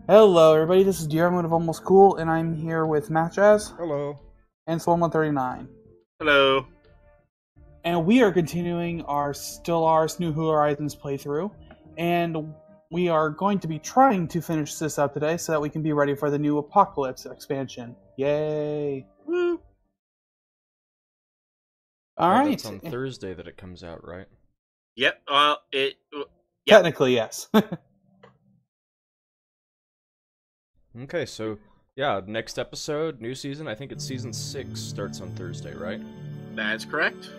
Hello, everybody. This is Diarmid of Almost Cool, and I'm here with Matt Jazz Hello. and Storm139. Hello. And we are continuing our Stellaris New Horizons playthrough, and we are going to be trying to finish this up today so that we can be ready for the new Apocalypse expansion. Yay! Woo. Alright. That's on Thursday that it comes out, right? Yep. Yep. Technically, yes. Okay, so, yeah, next episode, new season, I think it's season 6, starts on Thursday, right? That's correct.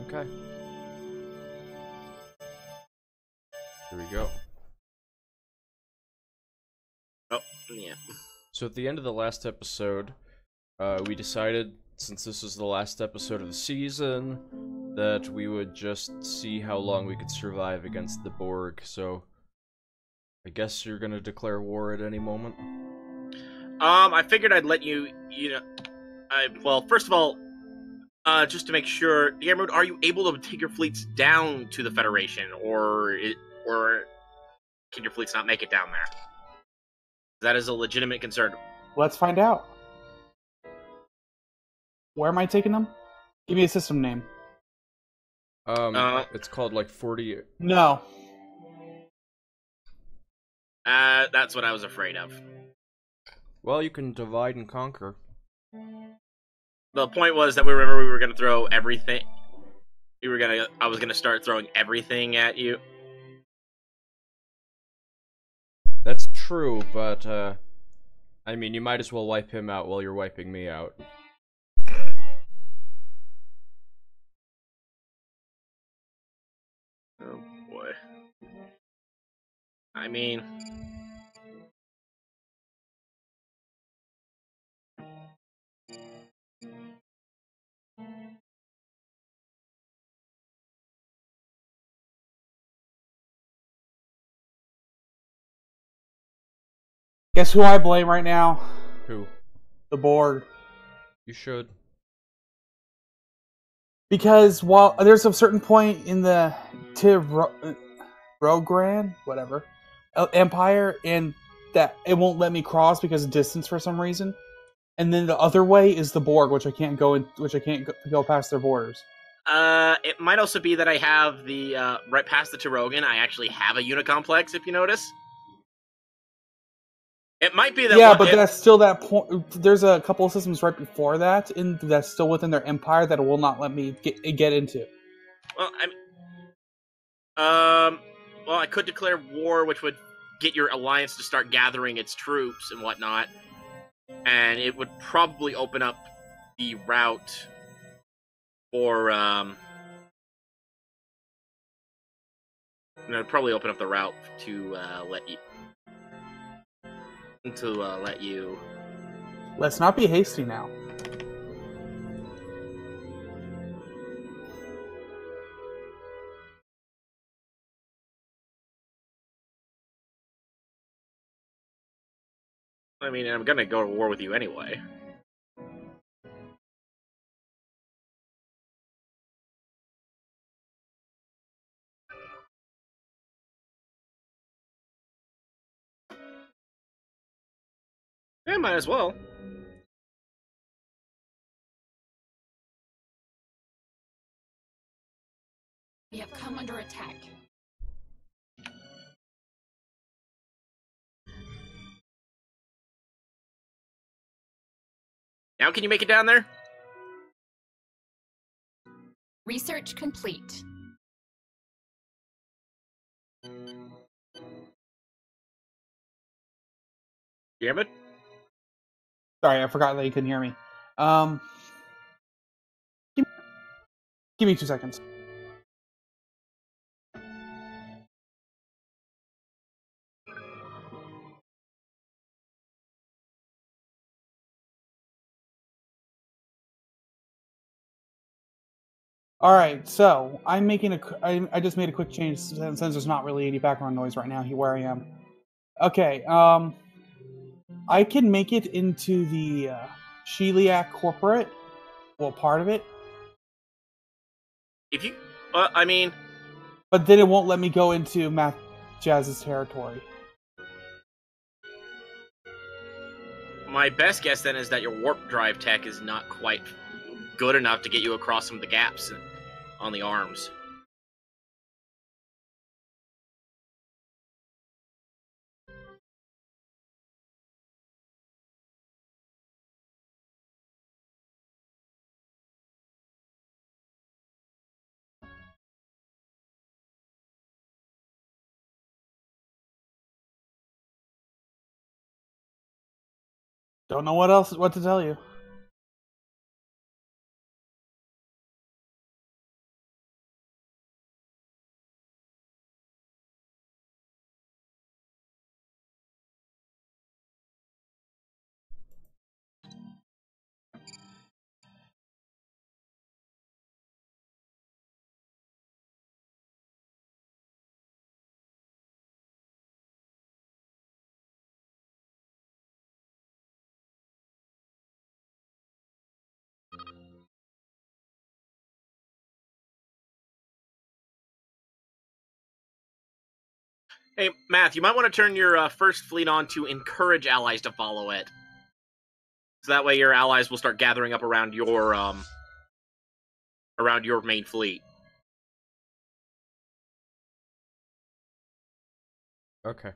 Okay. Here we go. Oh, yeah. So at the end of the last episode, we decided, since this was the last episode of the season, that we would just see how long we could survive against the Borg, so I guess you're gonna declare war at any moment? I figured I'd let you, well, first of all, just to make sure, Diarmid, are you able to take your fleets down to the Federation, or can your fleets not make it down there? That is a legitimate concern. Let's find out. Where am I taking them? Give me a system name. It's called, like, 40... No. That's what I was afraid of. Well, you can divide and conquer. The point was that we were going to throw everything. I was going to start throwing everything at you. That's true, but, I mean, you might as well wipe him out while you're wiping me out. Oh, boy. I mean... Guess who I blame right now? Who? The Borg. You should. Because while there's a certain point in the Rogran, whatever, Empire, and that it won't let me cross because of distance for some reason, and then the other way is the Borg, which I can't go in, which I can't go past their borders. It might also be that I have the, right past the Tyrogan, I actually have a unicomplex, if you notice. It might be that... Yeah, but that's still that point. There's a couple of systems right before that, and that's still within their empire that it will not let me get into. Well, well, I could declare war, which would get your alliance to start gathering its troops and whatnot, and it would probably open up the route for, it'd probably open up the route to, let you... Let's not be hasty now. I mean, I'm gonna go to war with you anyway. Yeah, might as well. We have come under attack. Now can you make it down there? Research complete. Damn it. Sorry, I forgot that you couldn't hear me. Give me 2 seconds. Alright, so I'm making I just made a quick change since there's not really any background noise right now here where I am. Okay, I can make it into the Sheliak Corporate. Well, part of it. If you... I mean... But then it won't let me go into Matt Jazz's territory. My best guess then is that your warp drive tech is not quite good enough to get you across some of the gaps on the arms. Don't know what to tell you. Hey, Math, you might want to turn your first fleet on to encourage allies to follow it. So that way your allies will start gathering up around your main fleet. Okay.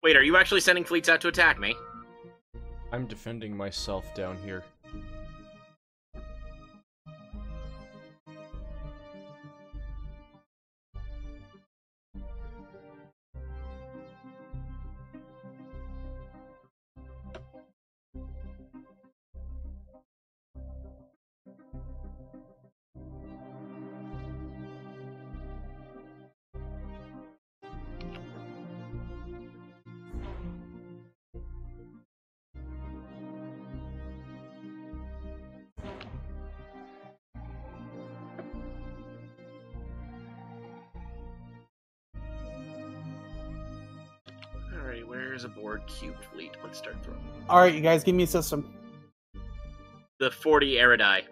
Wait, are you actually sending fleets out to attack me? I'm defending myself down here. Alright, where's a board cube fleet? Let's start throwing. Alright, you guys, give me a system. The 40 Eridai.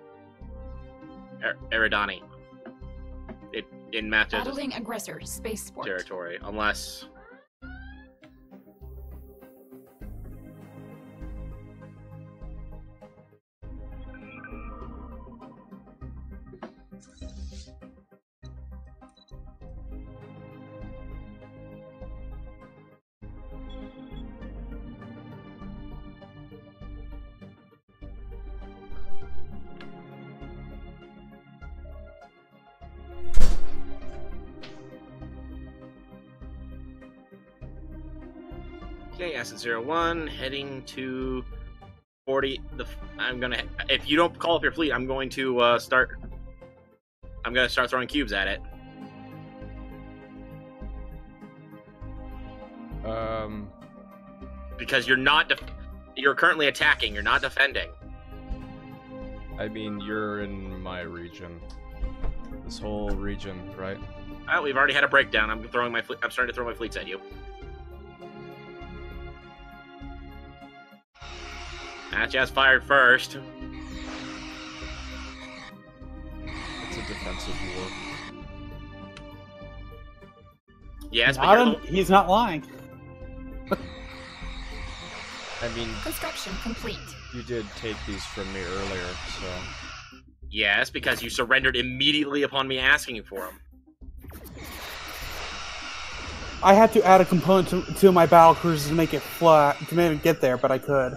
Eridani. In Math's Battling aggressor, spaceport. territory, unless... Okay, Acid 01, heading to 40. I'm gonna. If you don't call up your fleet, I'm going to start. I'm gonna start throwing cubes at it. Because you're not. You're currently attacking. You're not defending. I mean, you're in my region. This whole region, right? Oh, we've already had a breakdown. I'm starting to throw my fleets at you. Matchas fired first. It's a defensive war. Yes, but he's not lying. I mean, Construction complete. you did take these from me earlier, so... Yes, because you surrendered immediately upon me asking you for them. I had to add a component to my battle cruisers to make it flat, to make it get there, but I could.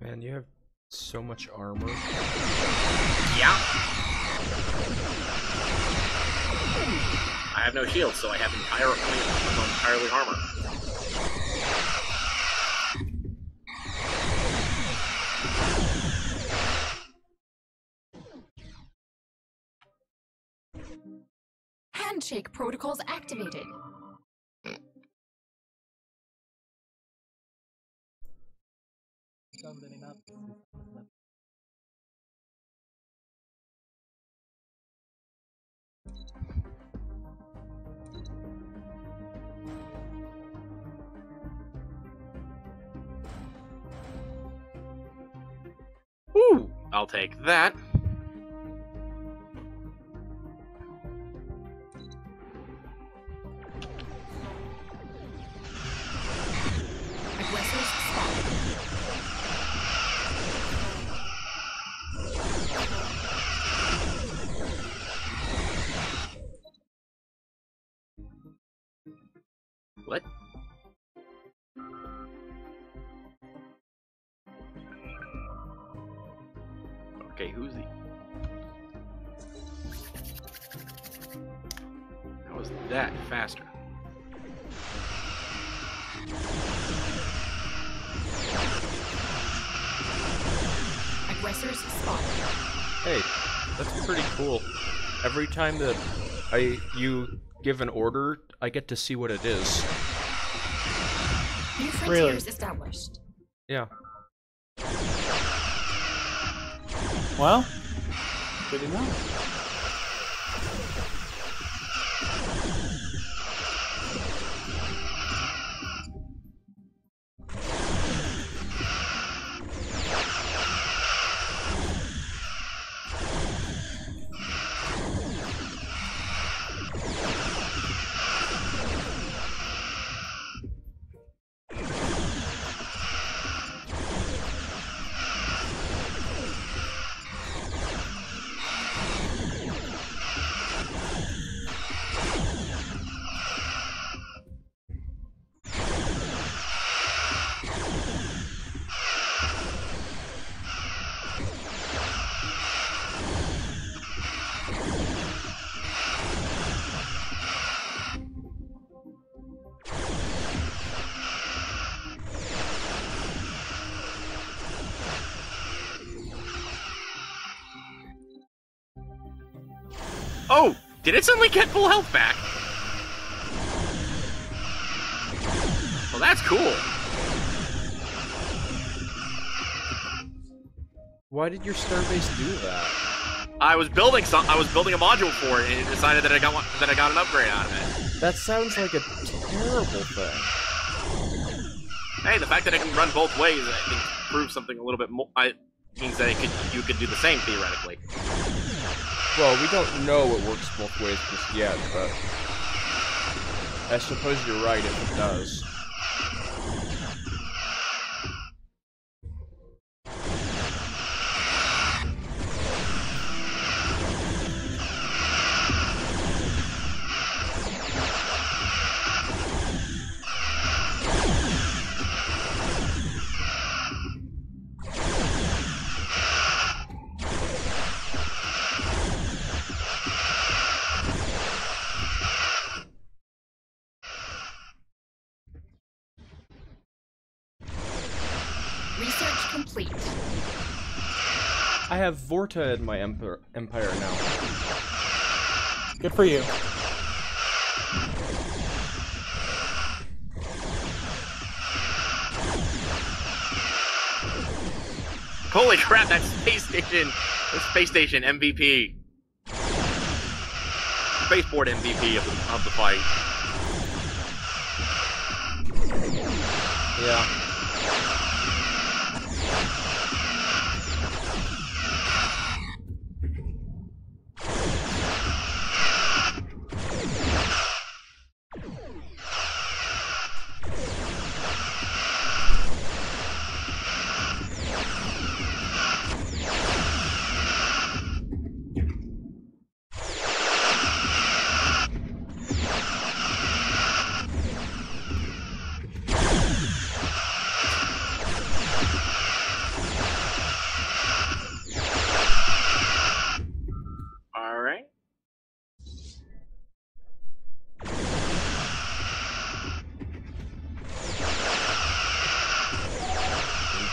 Man, you have so much armor. Yeah. I have no shield, so I have entirely armor. Handshake protocols activated. Ooh, I'll take that. Aggressors spotted. What? Okay, who's the... How is that faster? Aggressors spotted. Hey, that's pretty cool. Every time that you give an order, I get to see what it is. New frontiers Really? established. Yeah. Well, good to know. Oh! Did it suddenly get full health back? Well, that's cool. Why did your starbase do that? I was building a module for it, and it decided that I got an upgrade out of it. That sounds like a terrible thing. Hey, the fact that it can run both ways, I think, proves something a little bit more. Means that you could do the same theoretically. Well, we don't know it works both ways just yet, but I suppose you're right if it does. Research complete. I have Vorta in my empire now. Good for you. Holy crap! That space station MVP, spaceport MVP of the fight. Yeah.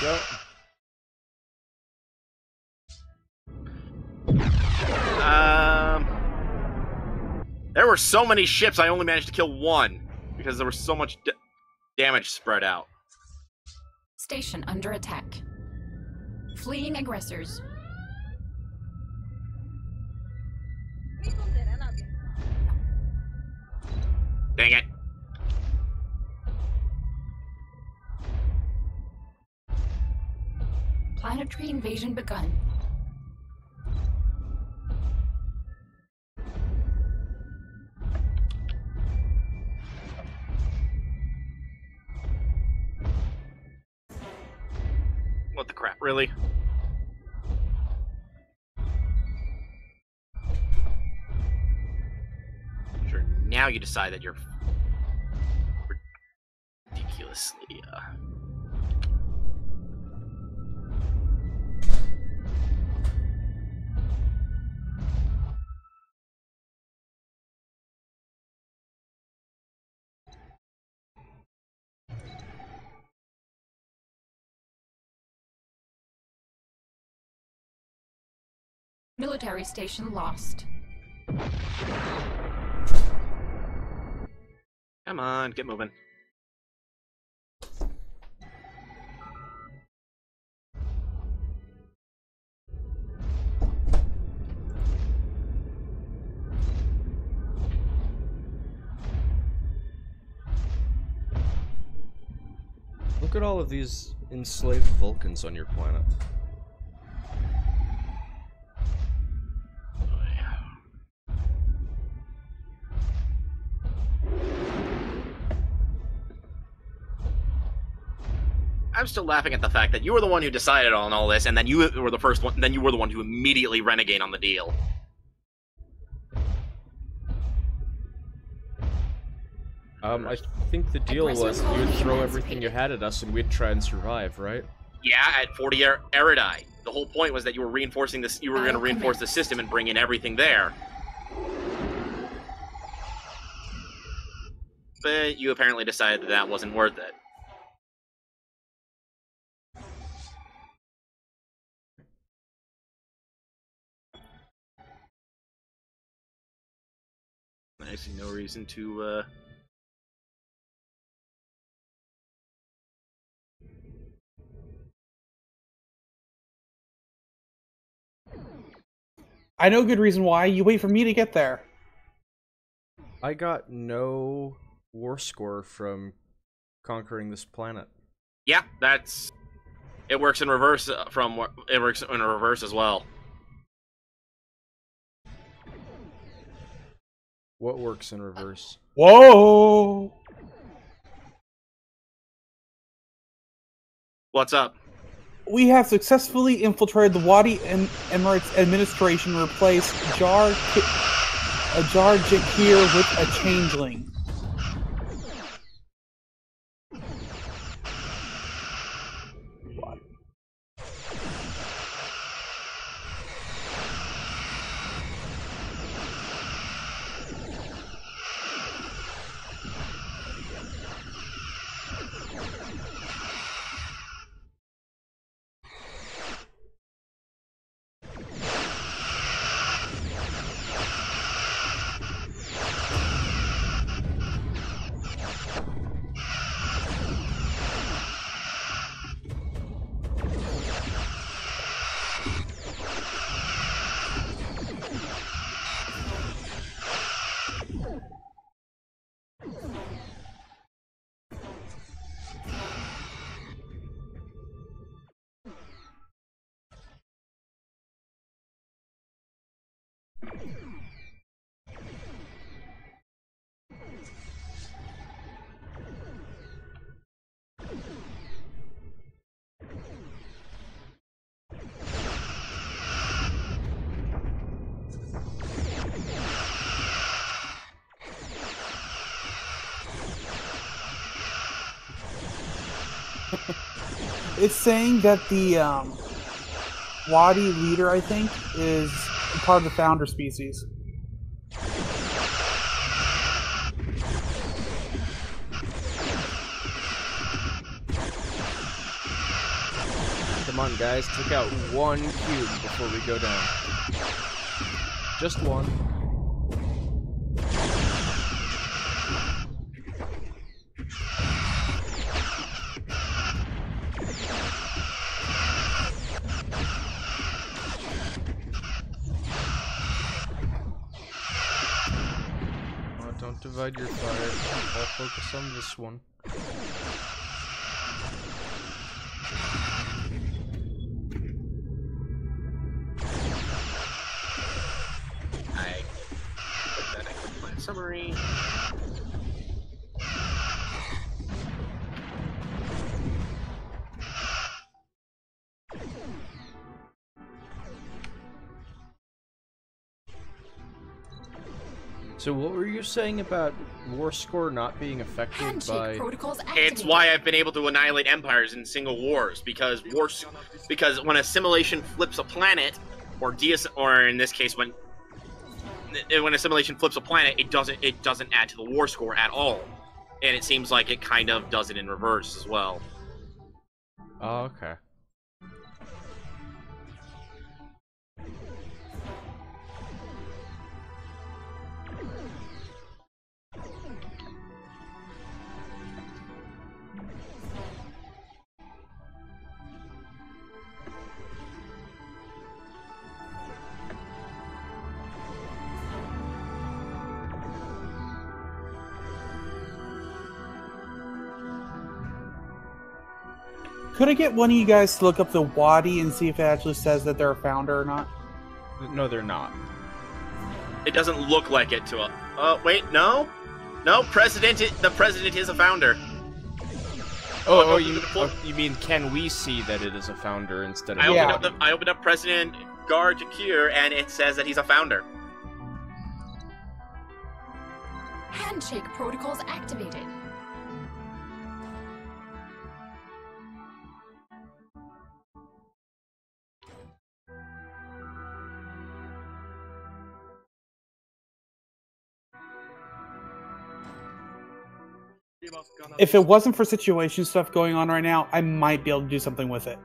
Go. There were so many ships, I only managed to kill one because there was so much damage spread out. Station under attack. Fleeing aggressors. Dang it. Planetary invasion begun. What the crap, really? Sure, now you decide that you're ridiculously, Military station lost. Come on, get moving. Look at all of these enslaved Vulcans on your planet. I'm still laughing at the fact that you were the one who decided on all this, and then you were the first one. Then you were the one who immediately renegade on the deal. I think the deal was you would throw everything you had at us and we'd try and survive, right? Yeah, at 40 Erudite. The whole point was that you were reinforcing this. You were going to reinforce the system and bring in everything there. but you apparently decided that wasn't worth it. I see no reason to, I know a good reason why. You wait for me to get there. I got no war score from conquering this planet. Yeah, that's... It works in reverse it works in reverse as well. What works in reverse? Whoa! What's up? We have successfully infiltrated the Wadi Emirates administration and replaced Jar Jakir with a changeling. It's saying that the Wadi leader, I think, is part of the founder species. Come on, guys, take out one cube before we go down. Just one. Don't divide your fire. I'll focus on this one. I put that in my summary. So what were you saying about war score not being affected Handshake by... protocols activated. It's why I've been able to annihilate empires in single wars, because when a simulation flips a planet, or in this case when a simulation flips a planet, it doesn't add to the war score at all, and it seems like it kind of does it in reverse as well. Oh, okay. Could I get one of you guys to look up the Wadi and see if it actually says that they're a founder or not? No, they're not. It doesn't look like it to a... Oh, wait, no? No, the president is a founder. You mean can we see that it is a founder instead of... I opened up President Gar Jakir, and it says that he's a founder. Handshake protocols activated. if it wasn't for situation stuff going on right now, I might be able to do something with it.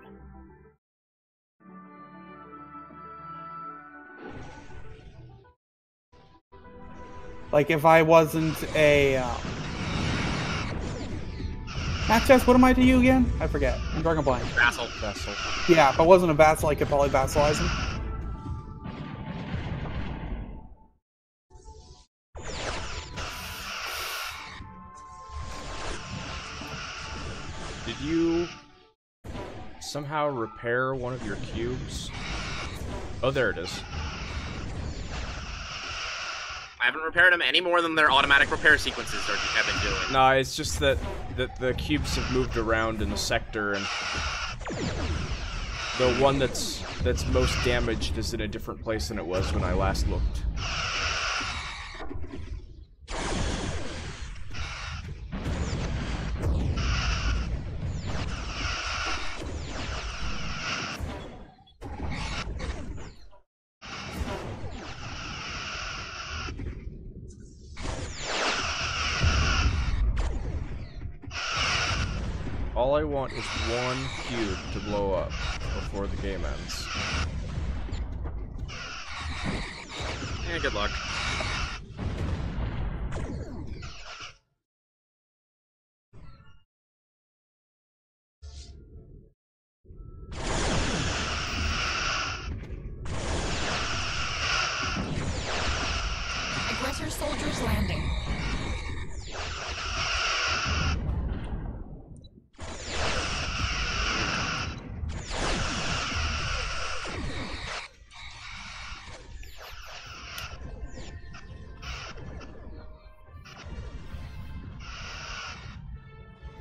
Like if I wasn't a Max S, what am I to you again? I forget. I'm drawing a blank. Vassal. Yeah, if I wasn't a vassal, I could probably vassalize him. Did you somehow repair one of your cubes? Oh, there it is. I haven't repaired them any more than their automatic repair sequences have been doing. No, it's just that the cubes have moved around in the sector, and the one that's most damaged is in a different place than it was when I last looked. All I want is one cube to blow up before the game ends. Yeah, good luck. Aggressor soldiers landing.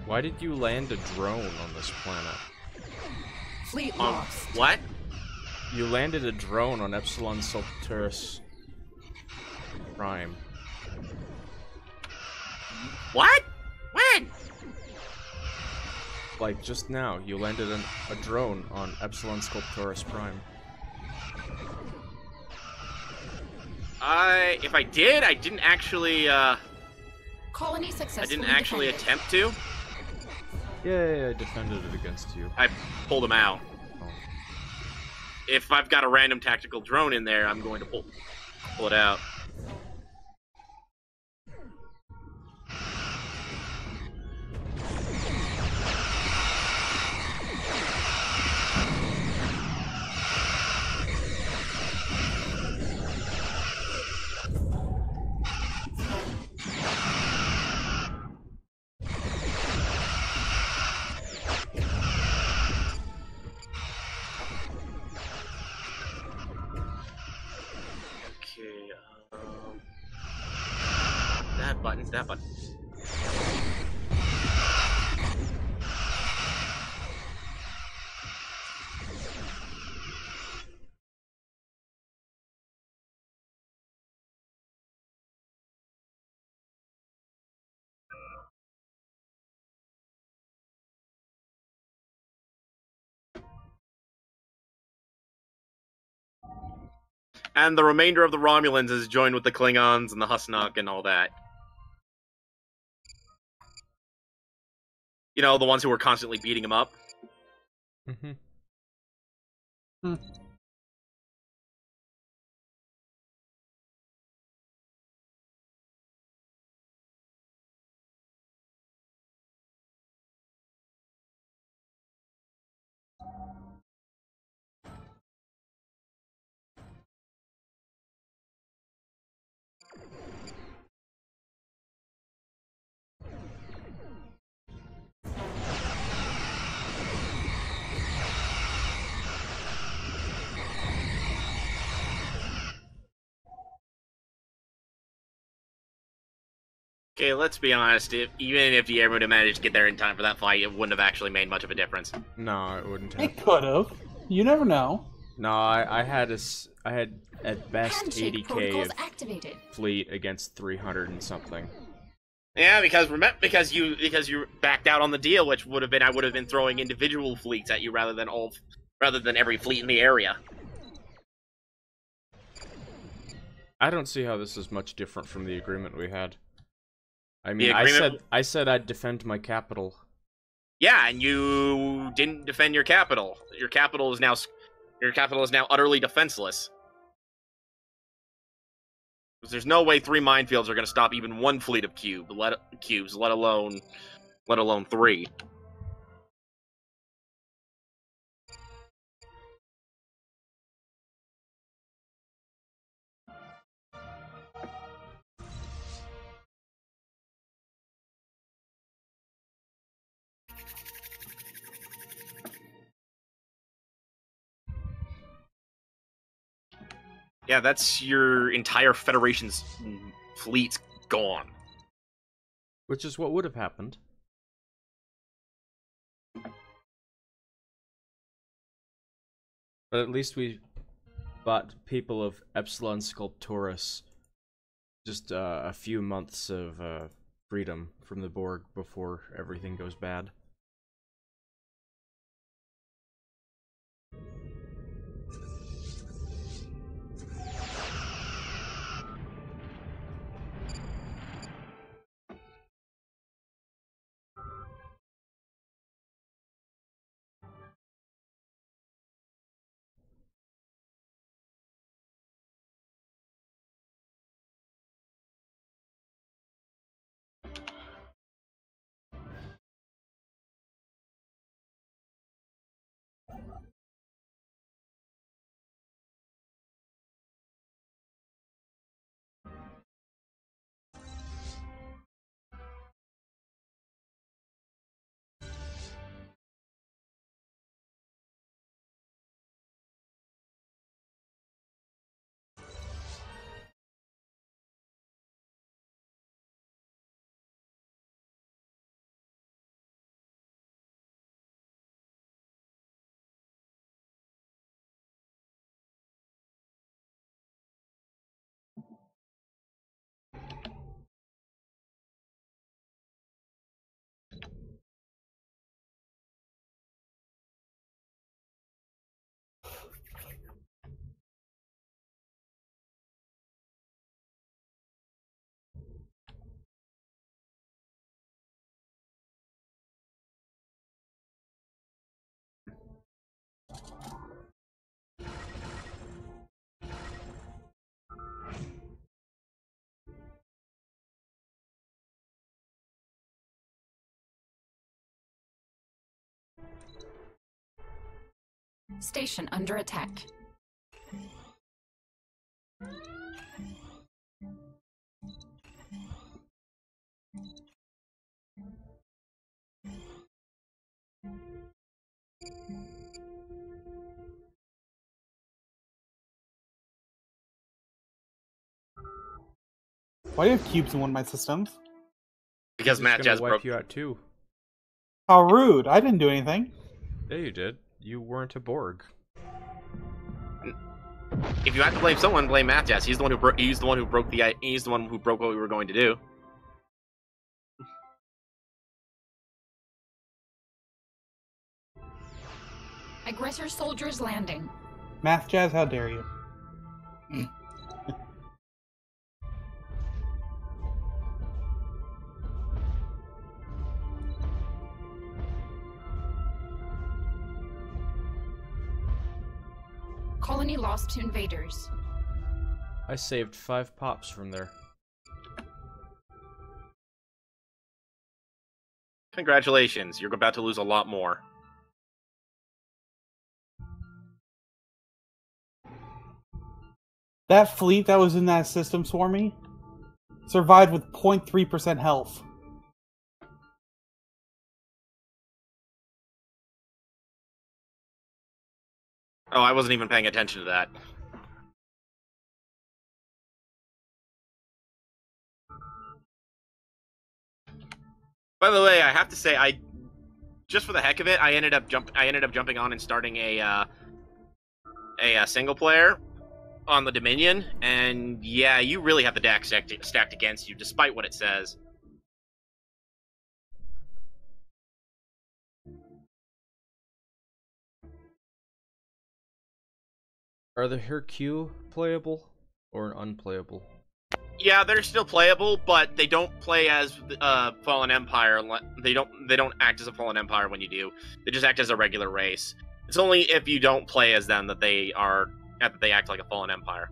Why did you land a drone on this planet? Fleet lost. What? You landed a drone on Epsilon Sultaris Prime. What? When? Like, just now, you landed a drone on Epsilon Sculptoris Prime. If I did, I didn't actually, Colony successfully I didn't actually defended. attempt to. Yeah, I defended it against you. I pulled him out. Oh. If I've got a random tactical drone in there, I'm going to pull it out. That button. And the remainder of the Romulans is joined with the Klingons and the Husnok and all that. You know, the ones who were constantly beating him up. Mm-hmm. Okay, let's be honest. Even if the airman had managed to get there in time for that fight, it wouldn't have actually made much of a difference. No, it wouldn't have. It could have. You never know. No, I had at best Handshake 80k protocols of activated. fleet against 300 and something. Yeah, because you backed out on the deal, which would have been I would have been throwing individual fleets at you rather than every fleet in the area. I don't see how this is much different from the agreement we had. I mean, I said I'd defend my capital. Yeah, and you didn't defend your capital. Your capital is now utterly defenseless. Because there's no way 3 minefields are going to stop even 1 fleet of cubes, let alone 3. Yeah, that's your entire Federation's fleet gone. Which is what would have happened. But at least we bought people of Epsilon Sculptoris just a few months of freedom from the Borg before everything goes bad. Station under attack. Why do you have cubes in one of my systems? Because Matt Jazz wipe broke you out too. How rude! I didn't do anything. Yeah, you did. You weren't a Borg. If you have to blame someone, blame Matt Jazz. He's the one who broke. He's the one who broke what we were going to do. Aggressor soldiers landing. Math Jazz, how dare you? Colony lost to invaders. I saved 5 pops from there. Congratulations, you're about to lose a lot more. That fleet that was in that system, Swarmy, survived with 0.3% health. Oh, I wasn't even paying attention to that. By the way, I have to say, just for the heck of it, I ended up jumping on and starting a single player on the Dominion, and yeah, you really have the deck stacked against you, despite what it says. Are the Hercule playable or unplayable? Yeah, they're still playable, but they don't play as Fallen Empire. They don't act as a Fallen Empire when you do. They just act as a regular race. It's only if you don't play as them that they act like a Fallen Empire.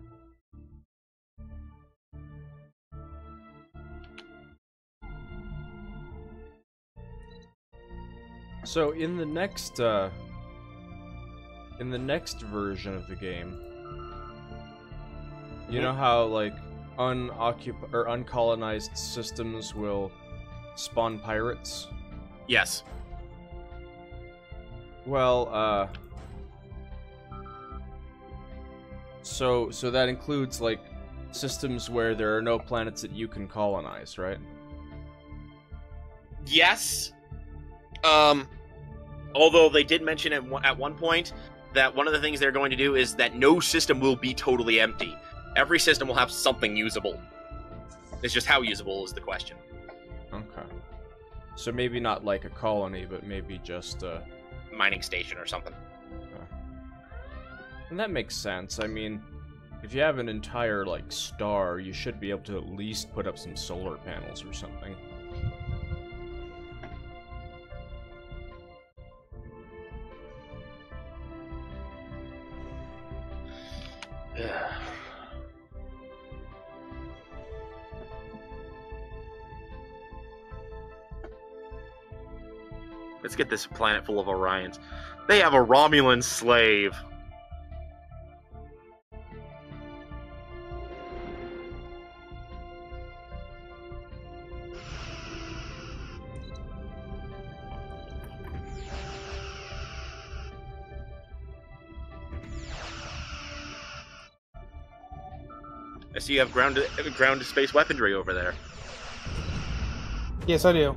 So in the next version of the game, you know how like uncolonized systems will spawn pirates? Yes. Well, so that includes like systems where there are no planets that you can colonize, right? Yes. Although they did mention at one point that one of the things they're going to do is that no system will be totally empty. Every system will have something usable. It's just how usable is the question. Okay. So maybe not like a colony, but maybe just a mining station or something. And that makes sense. I mean, if you have an entire, like, star, you should be able to at least put up some solar panels or something. Yeah. Let's get this planet full of Orions. They have a Romulan slave. I see you have ground to space weaponry over there. Yes, I do.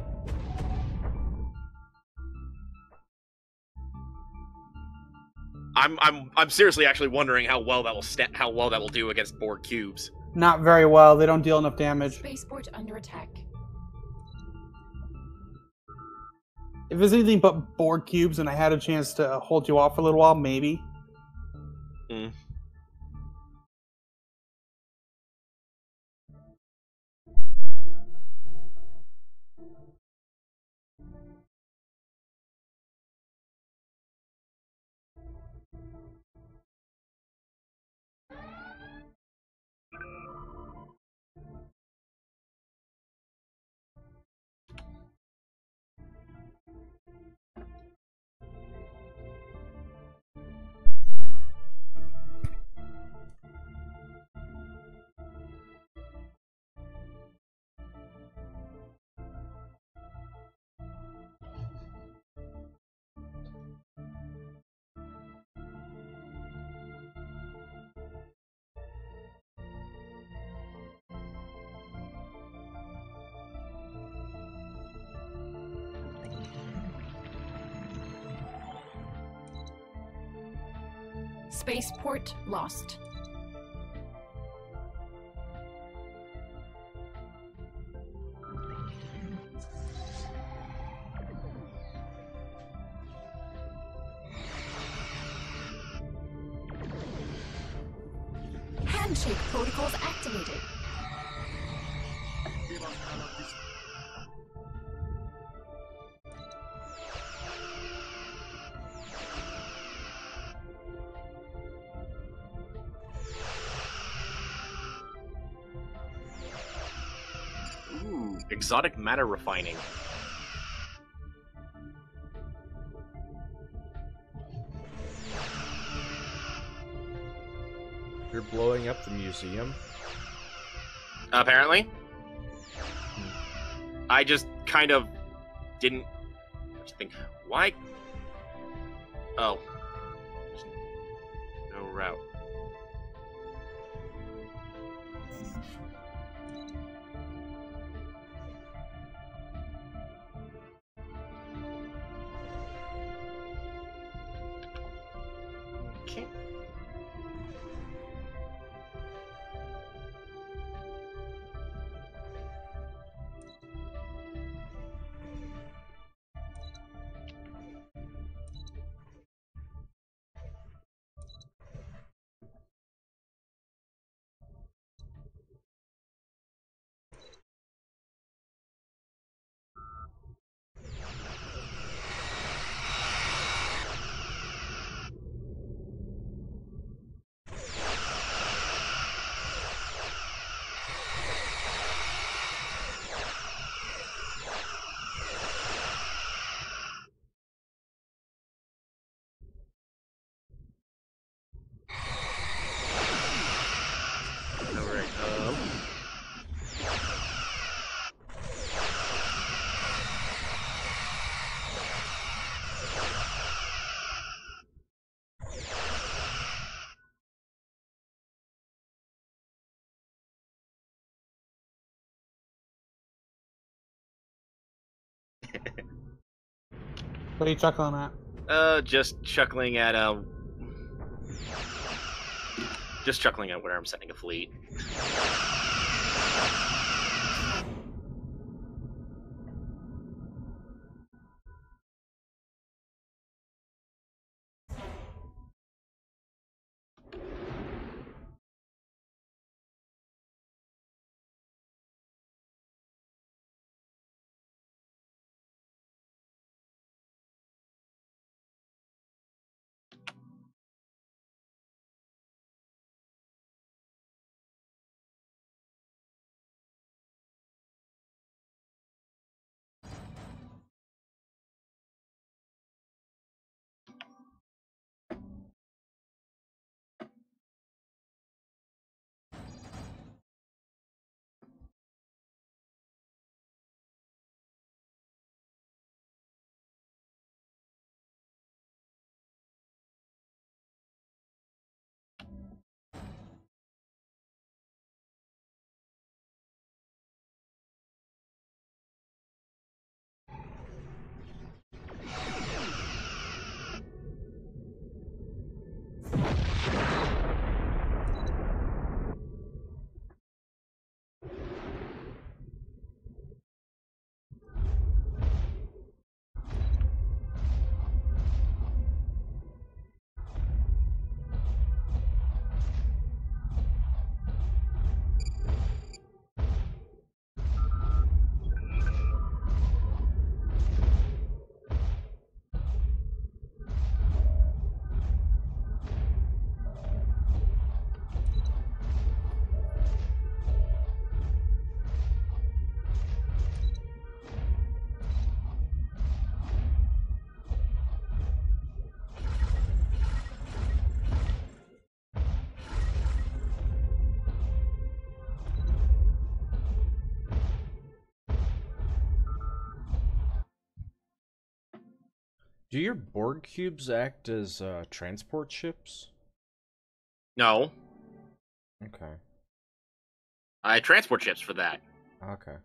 I'm seriously actually wondering how well that will do against Borg cubes. Not very well. They don't deal enough damage. Spaceport under attack. If it's anything but Borg cubes and I had a chance to hold you off for a little while, maybe. Mm. Spaceport lost. Handshake protocols activated. Ooh, exotic matter refining. You're blowing up the museum? Apparently. I just kind of didn't think, why? Oh. No route. Okay. What are you chuckling at? Just chuckling at where I'm sending a fleet. Do your Borg cubes act as transport ships? No, Okay. I transport ships for that. Okay.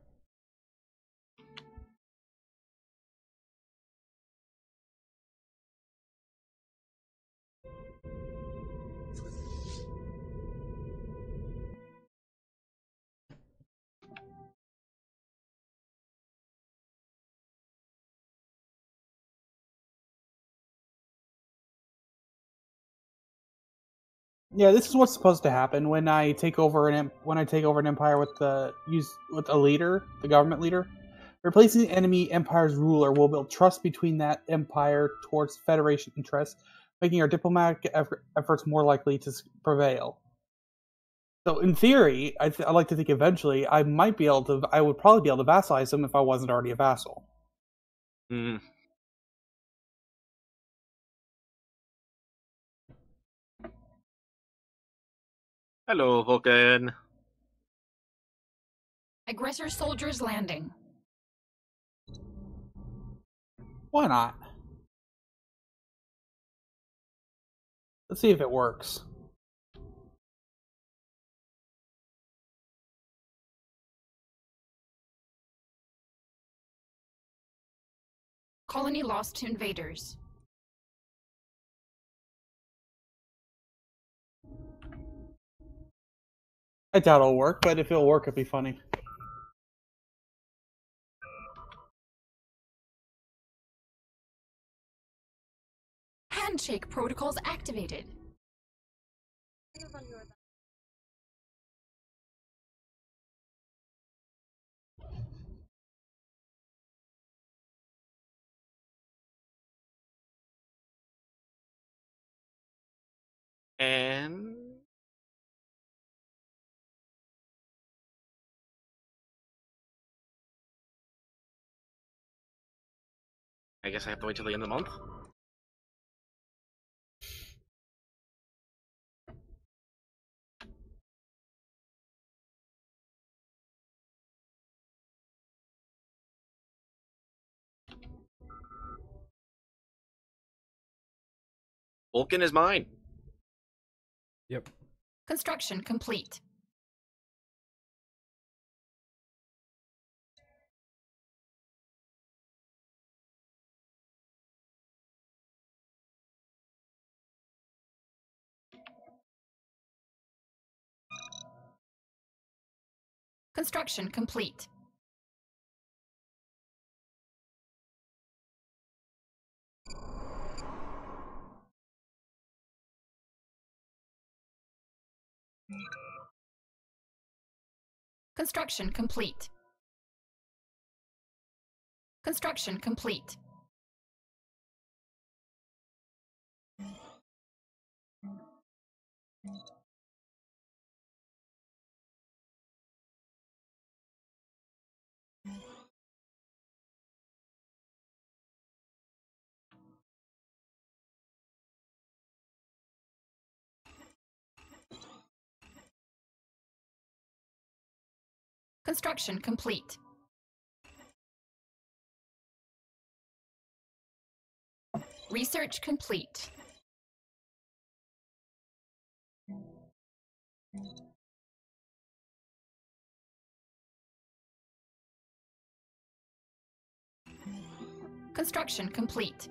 Yeah, this is what's supposed to happen when I take over an empire with a leader, the government leader. Replacing the enemy empire's ruler will build trust between that empire towards Federation interests, making our diplomatic efforts more likely to prevail. So, in theory, I like to think eventually I would probably be able to vassalize them if I wasn't already a vassal. Hmm. Hello, Vulcan. Aggressor soldiers landing. Why not? Let's see if it works. Colony lost to invaders. I doubt it'll work, but if it'll work, it'd be funny. Handshake protocols activated. And I guess I have to wait till the end of the month. Vulcan is mine. Yep. Construction complete. Construction complete. Construction complete. Construction complete. Construction complete. Research complete. Construction complete.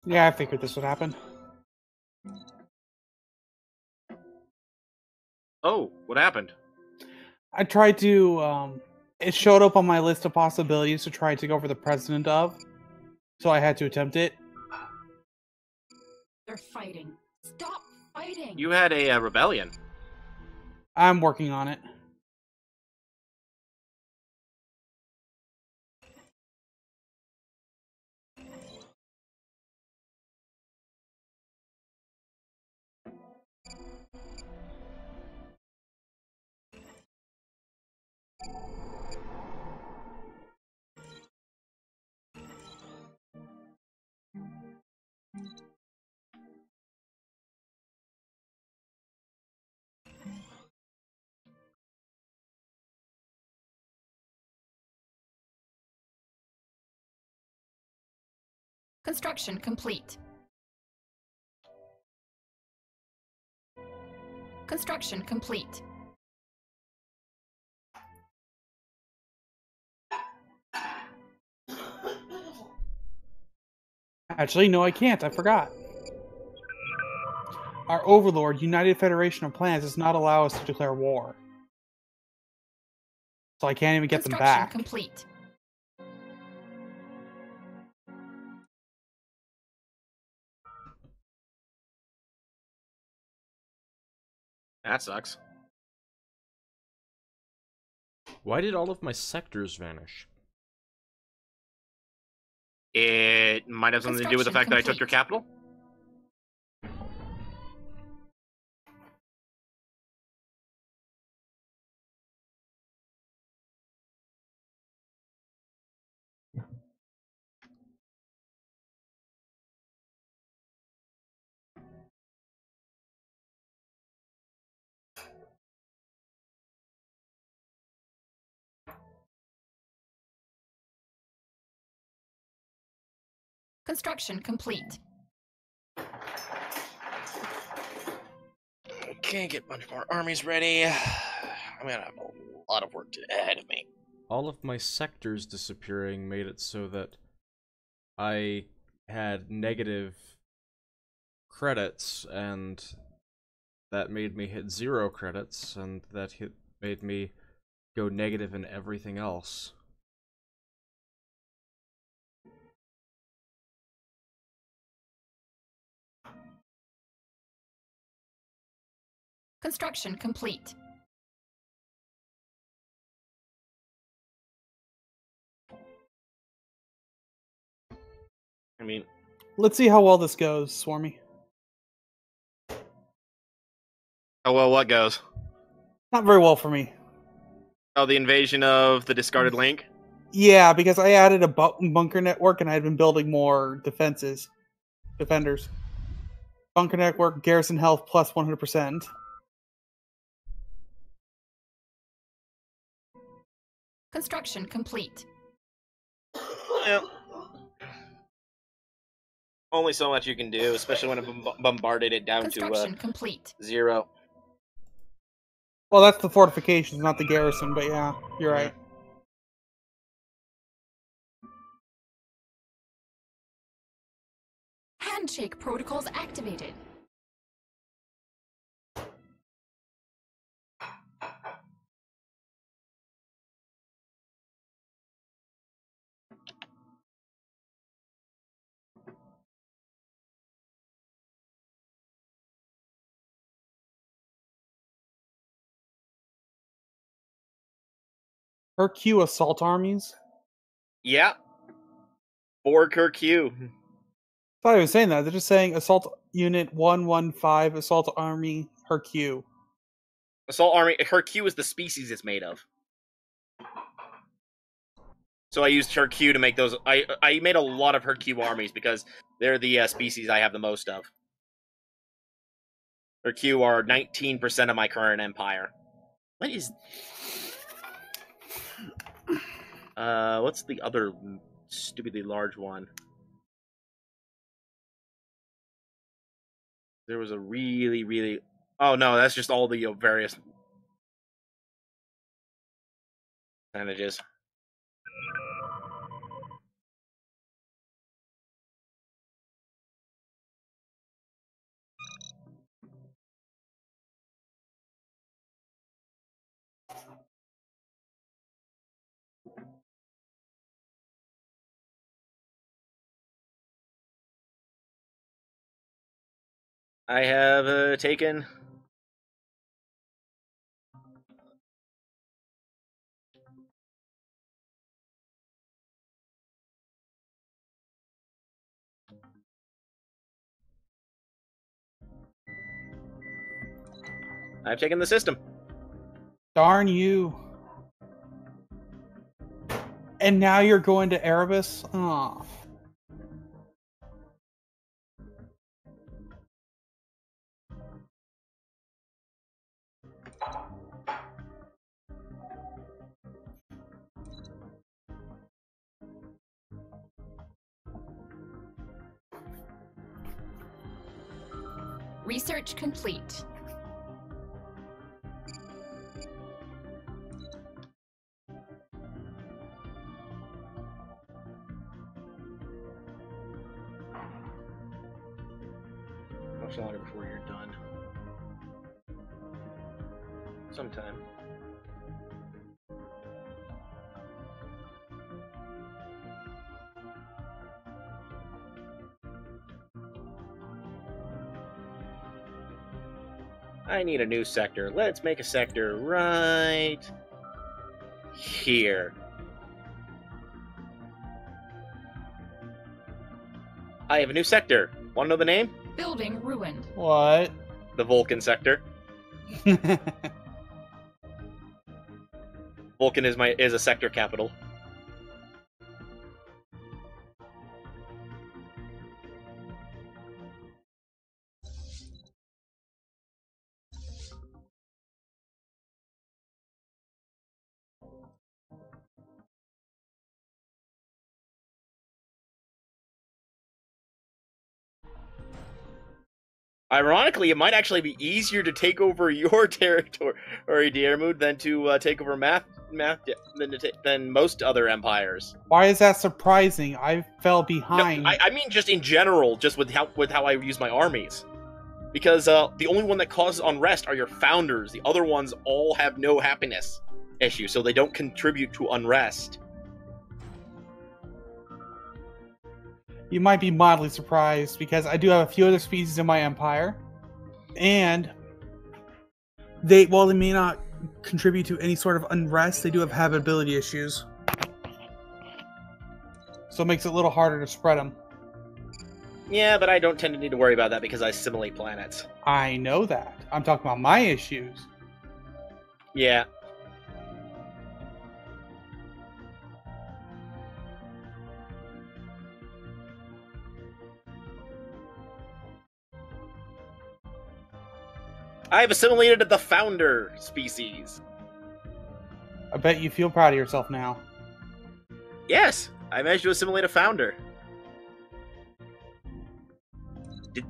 Yeah, I figured this would happen. Oh, what happened? I tried to, it showed up on my list of possibilities to try to go for the president of, so I had to attempt it. They're fighting. Stop fighting! You had a rebellion. I'm working on it. Construction complete. Construction complete. Actually, no, I can't. I forgot. Our overlord, United Federation of Planets, does not allow us to declare war. So I can't even get them back. Complete. That sucks. Why did all of my sectors vanish? It might have something to do with the fact that I took your capital. Construction complete. Can't get a bunch more armies ready. I'm gonna have a lot of work ahead of me. All of my sectors disappearing made it so that I had negative credits, and that made me hit 0 credits, and that made me go negative in everything else. Construction complete. I mean, Let's see how well this goes, Swarmy. Oh well, what goes? Not very well for me. Oh, the invasion of the discarded link? Yeah, because I added a bunker network and I had been building more defenders. Bunker network, garrison health plus 100%. Construction complete. Well, only so much you can do, especially when I bombarded it down Construction to complete. 0. Well, that's the fortifications, not the garrison, but yeah, you're right. Handshake protocols activated. Her Q assault armies. Yeah. Borg her Q. I thought I was saying that. They're just saying assault unit 115, assault army, her Q. Assault army. Her Q is the species it's made of. So I used her Q to make those. I made a lot of her Q armies because they're the species I have the most of. Her Q are 19% of my current empire. What is? What's the other stupidly large one? There was a really. Oh no, that's just all the various percentages. I have taken. I've taken the system. Darn you. And now you're going to Erebus? Aw. Research complete. Much longer before you're done. Sometime. I need a new sector. Let's make a sector right here. I have a new sector. Want to know the name? Building ruined. What? The Vulcan sector. Vulcan is a sector capital. Ironically, it might actually be easier to take over your territory, Diarmuid, than to take over than most other empires. Why is that surprising? I fell behind. No, I mean just in general, just with how I use my armies. Because the only one that causes unrest are your founders. The other ones all have no happiness issue, so they don't contribute to unrest. You might be mildly surprised because I do have a few other species in my empire, and while they may not contribute to any sort of unrest, they do have habitability issues, so it makes it a little harder to spread them. Yeah, but I don't tend to need to worry about that because I assimilate planets. I know that. I'm talking about my issues. Yeah. I have assimilated the founder species. I bet you feel proud of yourself now. Yes, I managed to assimilate a founder. Did...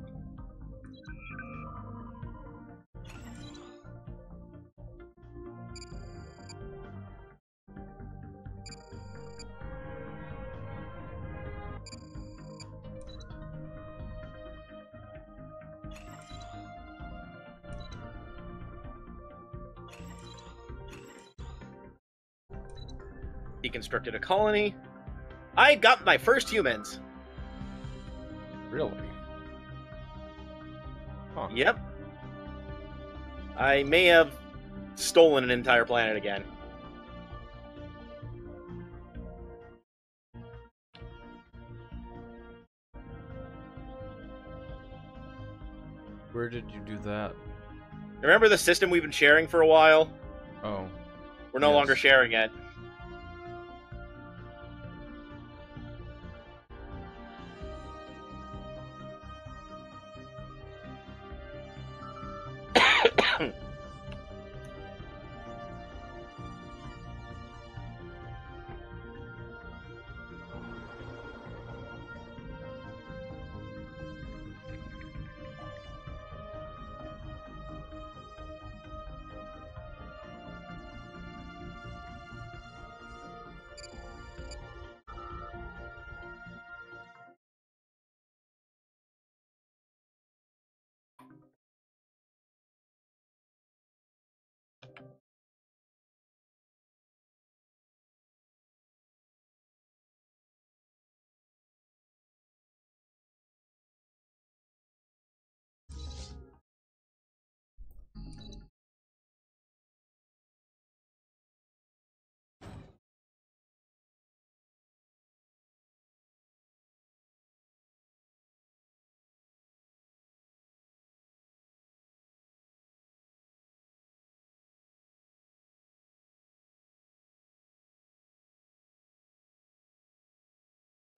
Deconstructed a colony. I got my first humans. Really? Huh. Yep. I may have stolen an entire planet again. Where did you do that? Remember the system we've been sharing for a while? Oh. We're no Yes. longer sharing it.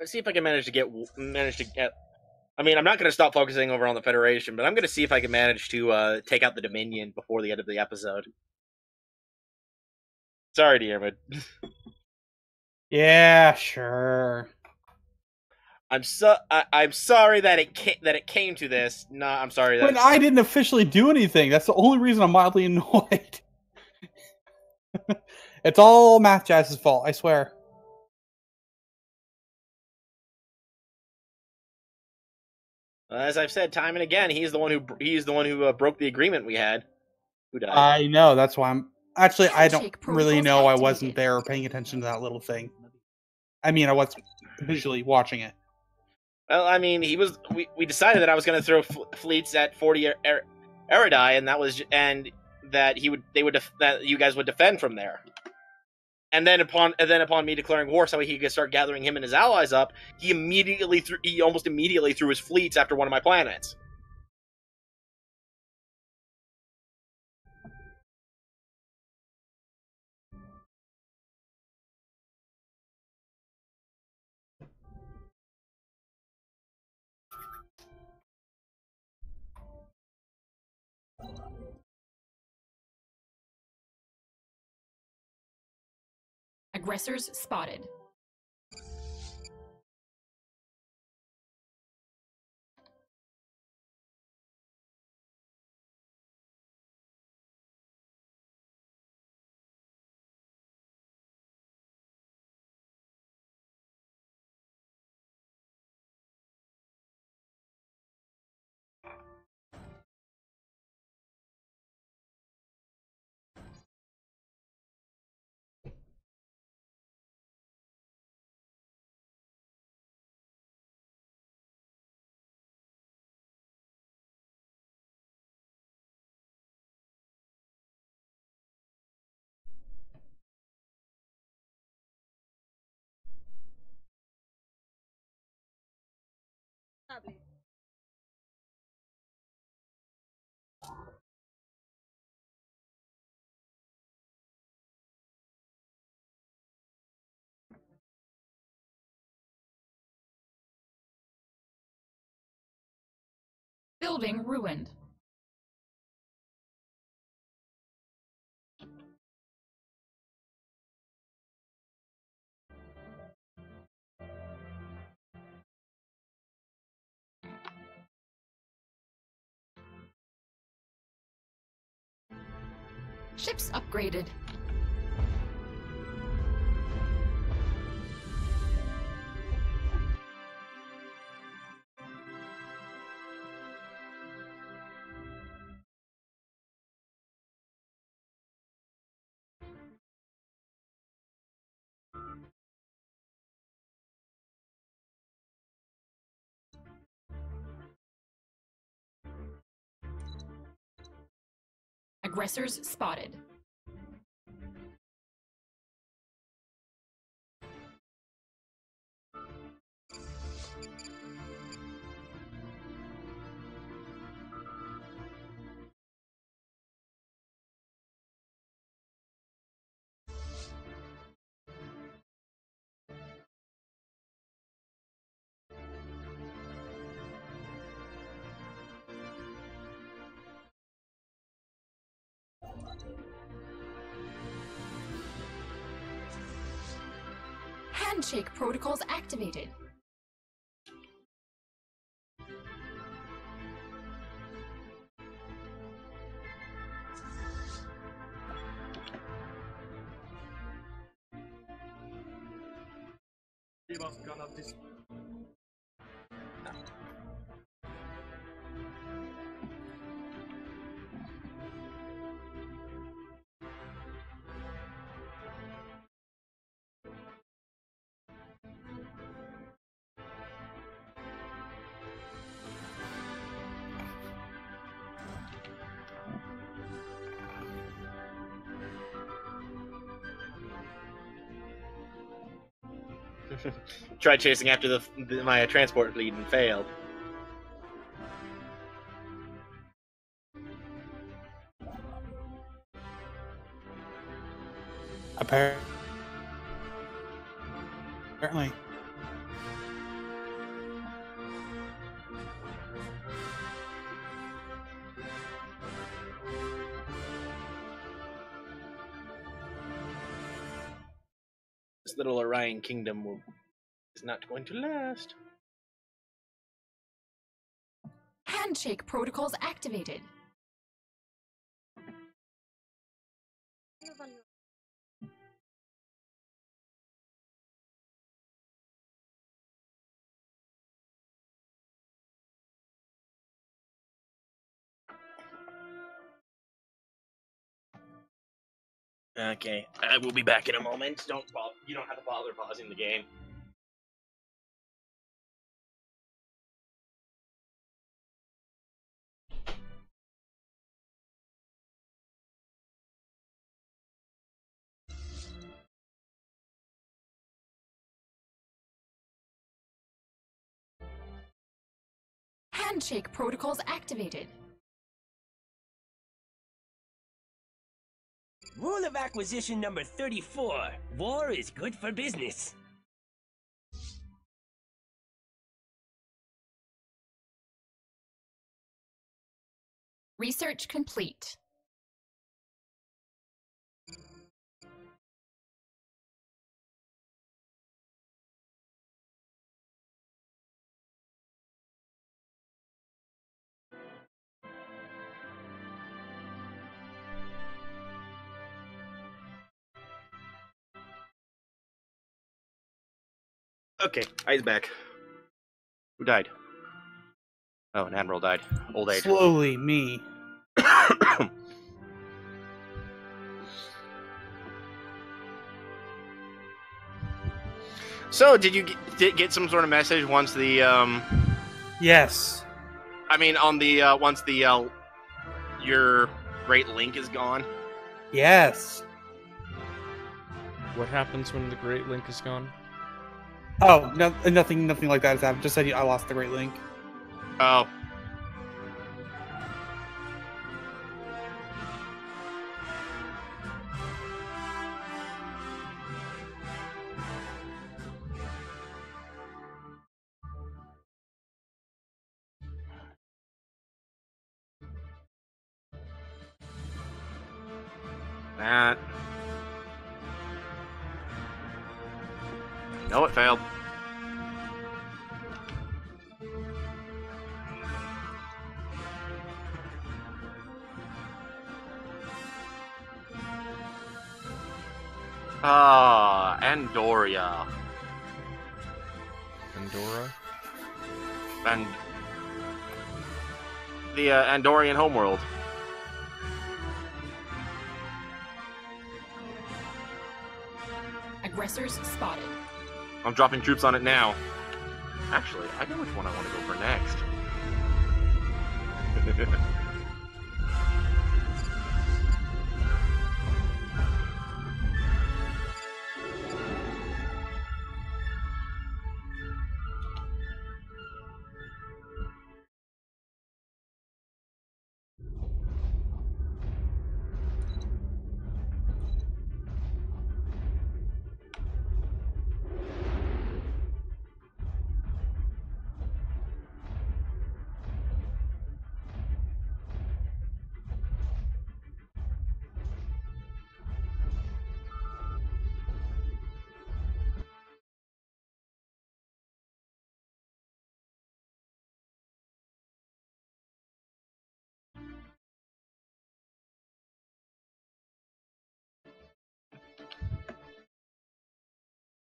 Let's see if I can manage to get. I mean, I'm not going to stop focusing over on the Federation, but I'm going to see if I can manage to take out the Dominion before the end of the episode. Sorry, Diarmid. Yeah, sure. I'm sorry that it came to this. No, I'm sorry that When I didn't officially do anything, that's the only reason I'm mildly annoyed. It's all Math Jazz's fault, I swear. as I've said time and again, he's the one who broke the agreement we had. Who died? I know, that's why I'm... Actually, I don't Handshake really protocols know I activated. wasn't there paying attention to that little thing. I mean, I was visually watching it. Well, I mean, we decided that I was going to throw fleets at 40 Eridai, and that that you guys would defend from there. And then upon me declaring war, so he could start gathering him and his allies up, he almost immediately threw his fleets after one of my planets. Aggressors spotted. Building ruined. Ships upgraded. Aggressors spotted. Handshake protocols activated. Tried chasing after my transport fleet and failed. Apparently. This little Orion kingdom is not going to last. Handshake protocols activated. Okay, I will be back in a moment. You don't have to bother pausing the game. Handshake protocols activated. Rule of acquisition number 34. War is good for business. Research complete. Okay, I's back. Who died? Oh, an admiral died. Old age. Slowly, me. So, did you get some sort of message once the Yes. I mean, on the once the your Great Link is gone? Yes. What happens when the Great Link is gone? Oh, no, nothing like that has happened. Just said I lost the Great Link. Oh. that. No, it failed. Ah, Andoria. Andorra? And the Andorian homeworld. Aggressors spotted. I'm dropping troops on it now. Actually, I know which one I want to go for next.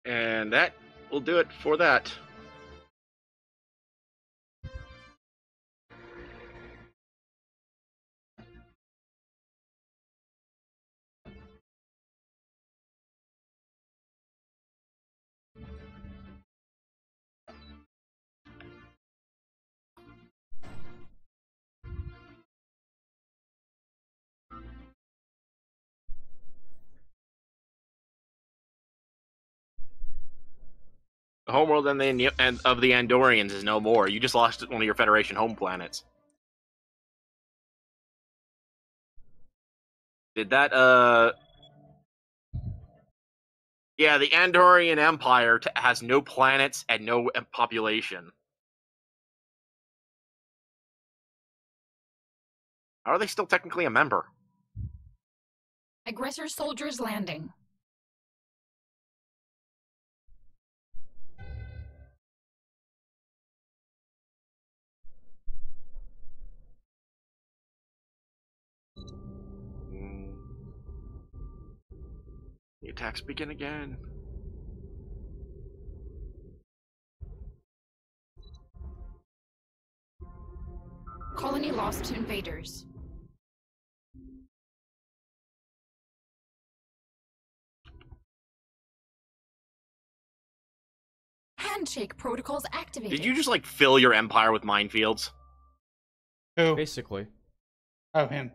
And that will do it for that. The homeworld of the Andorians is no more. You just lost one of your Federation home planets. Did that, Yeah, the Andorian Empire has no planets and no population. How are they still technically a member? Aggressor soldiers landing. The attacks begin again. Colony lost to invaders. Handshake protocols activated. Did you just, like, fill your empire with minefields? Who? Basically. Oh, him.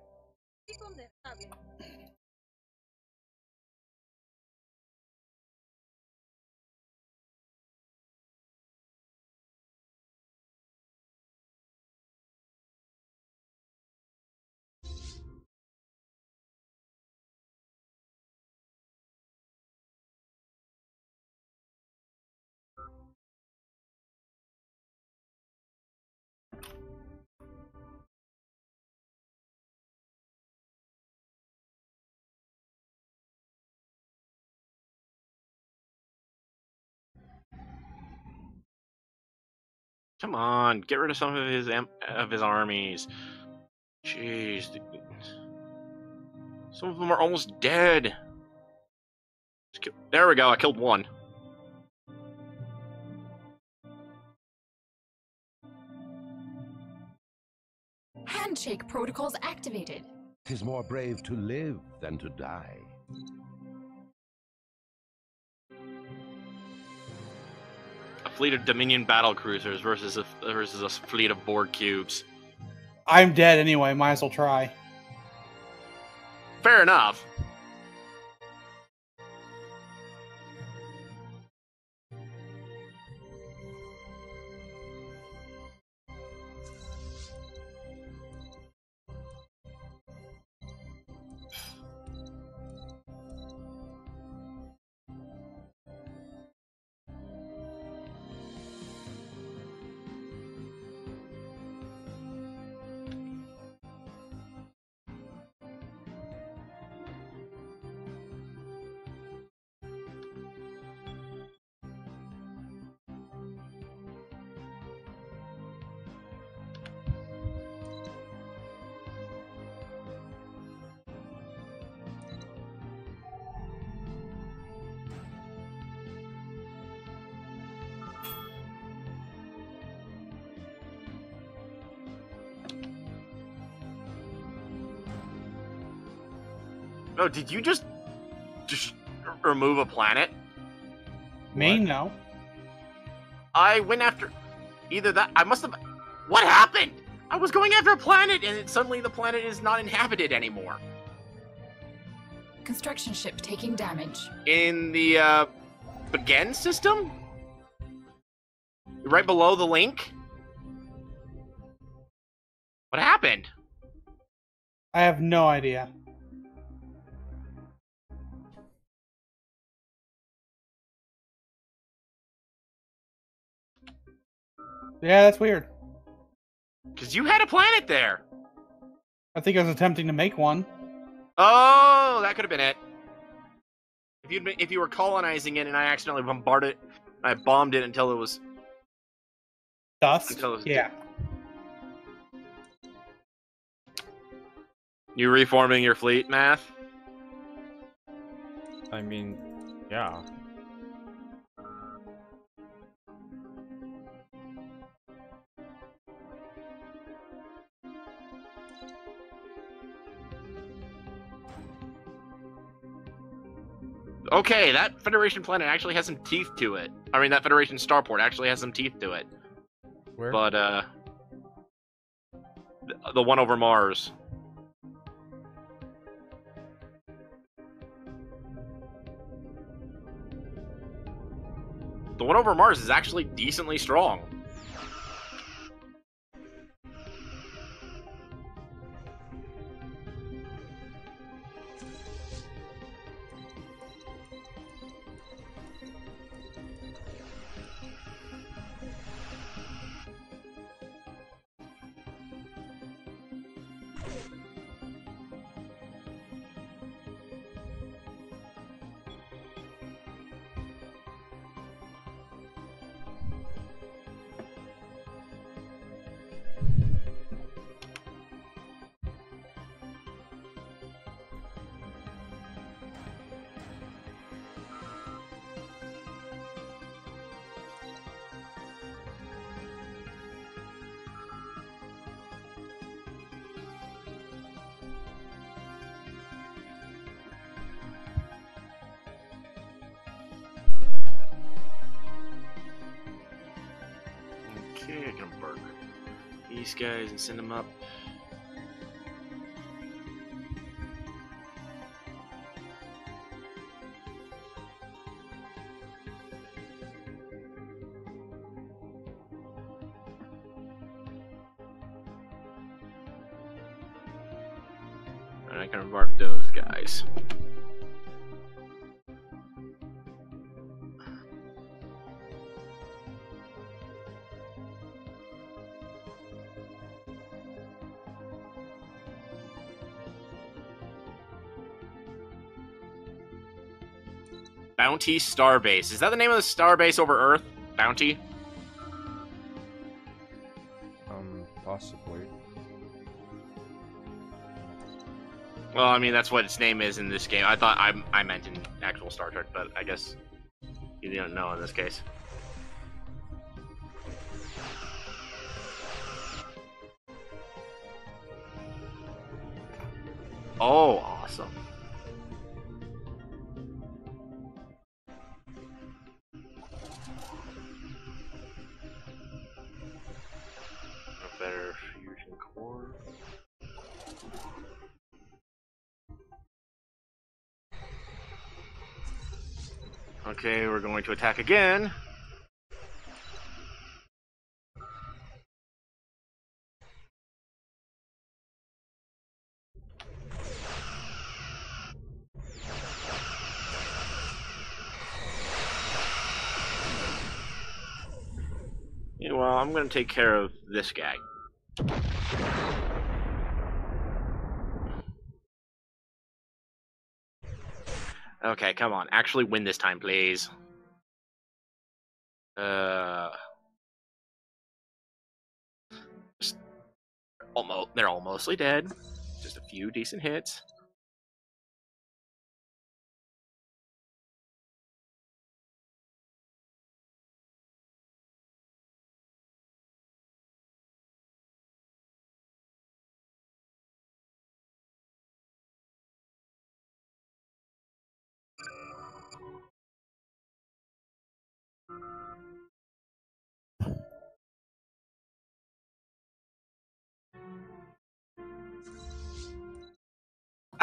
Come on, get rid of some of his armies. Jeez, some of them are almost dead. There we go. I killed one. Handshake protocols activated. 'Tis more brave to live than to die. A fleet of Dominion battle cruisers versus a fleet of Borg cubes. I'm dead anyway. Might as well try. Fair enough. Oh, did you just remove a planet? Me? What? No. I went after either that. I must have. What happened? I was going after a planet, and suddenly the planet is not inhabited anymore. Construction ship taking damage. In the begin system, right below the link. What happened? I have no idea. Yeah, that's weird. Because you had a planet there. I think I was attempting to make one. Oh, that could have been it. If you were colonizing it and I accidentally bombed it until it was Dust? Yeah. You reforming your fleet, Math? I mean, yeah. Okay, that Federation planet actually has some teeth to it. I mean, that Federation starport actually has some teeth to it. Where? But, the one over Mars. The one over Mars is actually decently strong. Okay, I can burn these guys and send them up. And I can embark those guys. Bounty Starbase. Is that the name of the starbase over Earth? Bounty? Possibly. Well, I mean, that's what its name is in this game. I thought I meant in actual Star Trek, but I guess you didn't know in this case. Oh, awesome. A better fusion core. Okay, we're going to attack again. Yeah, well, I'm going to take care of this guy. Okay, come on. Actually win this time, please. They're all mostly dead. Just a few decent hits.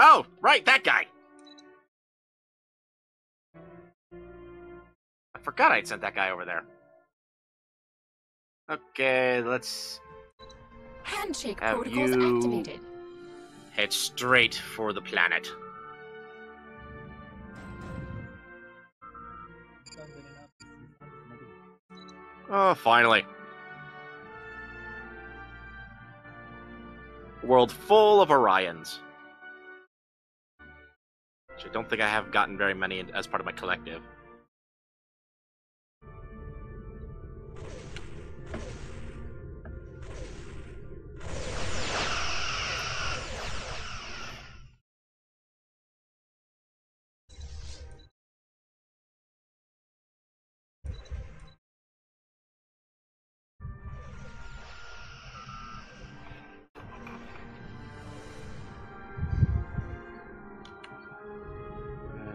Oh, right, that guy. I forgot I'd sent that guy over there. Okay, let's Handshake have protocols you activated. head straight for the planet. Oh, finally. World full of Orions. Which I don't think I have gotten very many as part of my collective.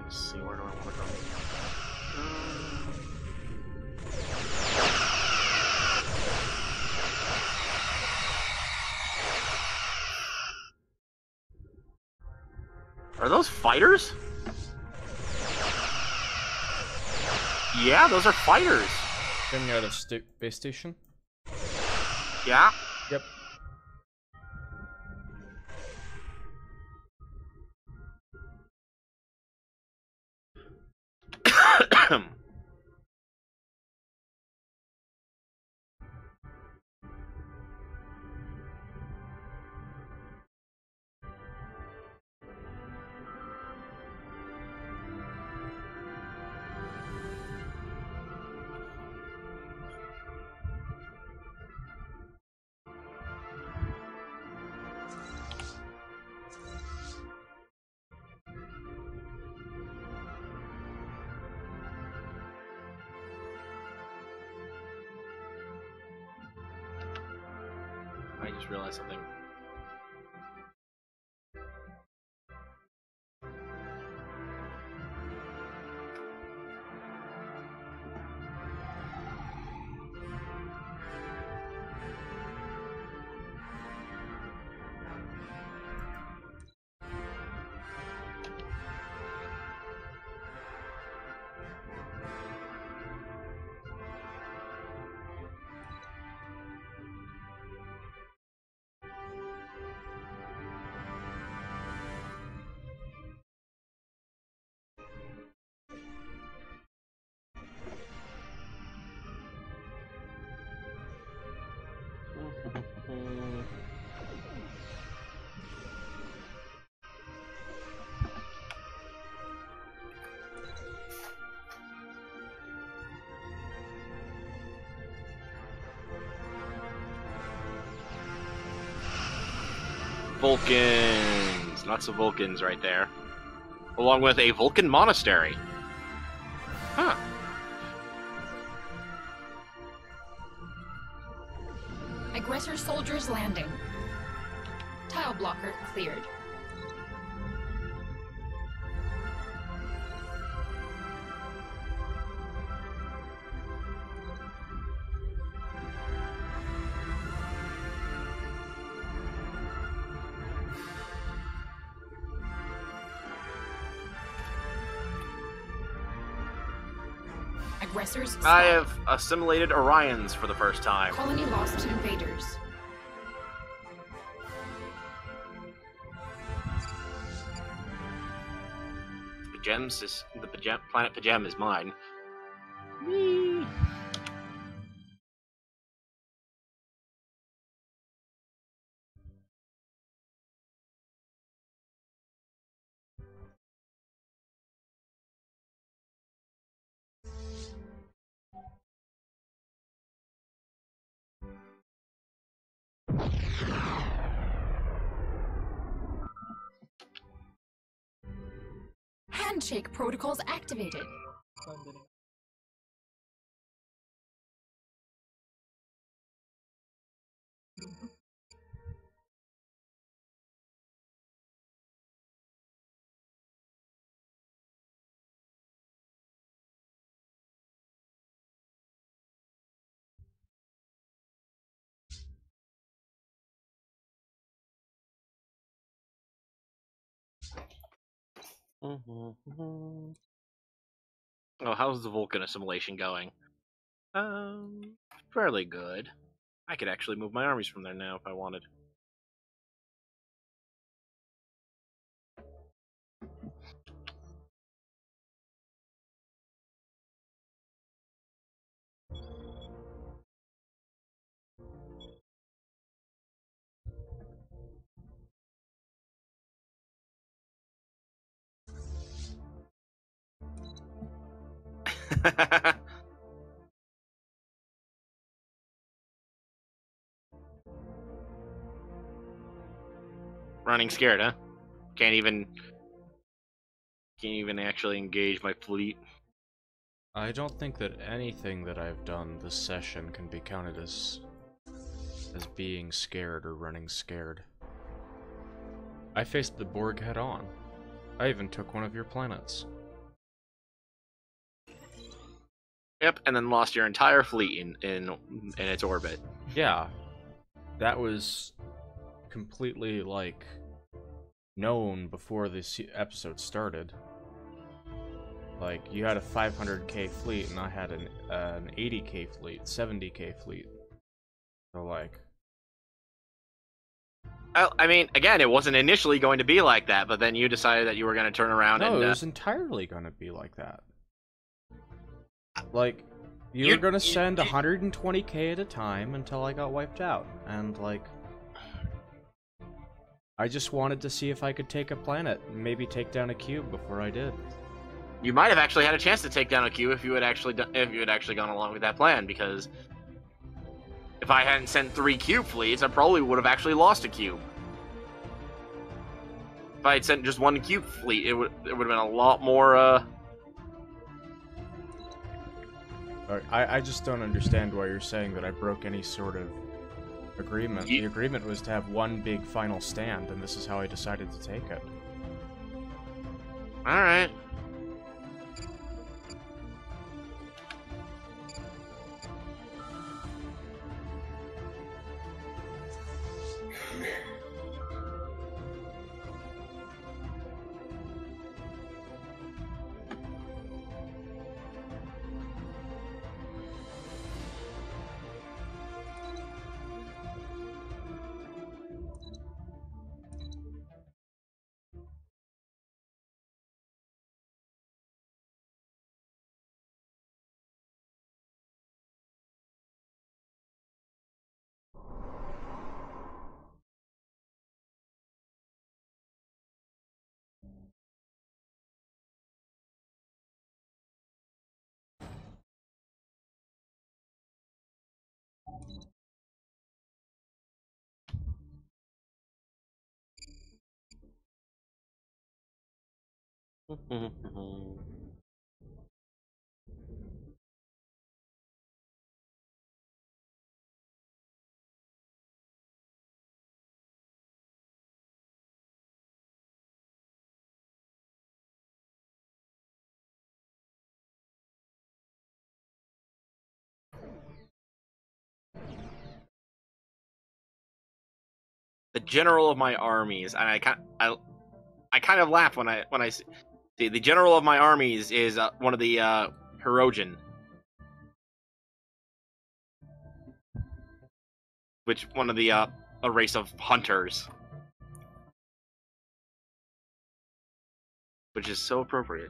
Let's see, where do I want to go? Are those fighters? Yeah, those are fighters. Coming out of base station. Yeah. Yep. I just realized something. Vulcans! Lots of Vulcans right there. Along with a Vulcan monastery. Huh. Aggressor soldiers landing. Tile blocker cleared. Aggressors I spotted. have assimilated Orions for the first time. Colony lost to invaders. Planet Pajem is mine. Handshake protocols activated. Oh, how's the Vulcan assimilation going? Fairly good. I could actually move my armies from there now if I wanted. Running scared, huh? Can't even actually engage my fleet. I don't think that anything that I've done this session can be counted as being scared or running scared. I faced the Borg head on. I even took one of your planets. Yep, and then lost your entire fleet in its orbit. Yeah, that was completely, like, known before this episode started. Like, you had a 500k fleet, and I had an 80k fleet, 70k fleet. So, like... Well, I mean, again, it wasn't initially going to be like that, but then you decided that you were going to turn around and... No, it was entirely going to be like that. Like, you were going to send 120k at a time until I got wiped out. And, like... I just wanted to see if I could take a planet, and maybe take down a cube before I did. You might have actually had a chance to take down a cube if you had actually gone along with that plan, because... if I hadn't sent 3 cube fleets, I probably would have actually lost a cube. If I had sent just 1 cube fleet, it would have been a lot more, I just don't understand why you're saying that I broke any sort of agreement. The agreement was to have 1 big final stand, and this is how I decided to take it. Alright. The general of my armies, and I kind of laugh when I see the general of my armies is one of the Hirogen, which one of the a race of hunters, which is so appropriate.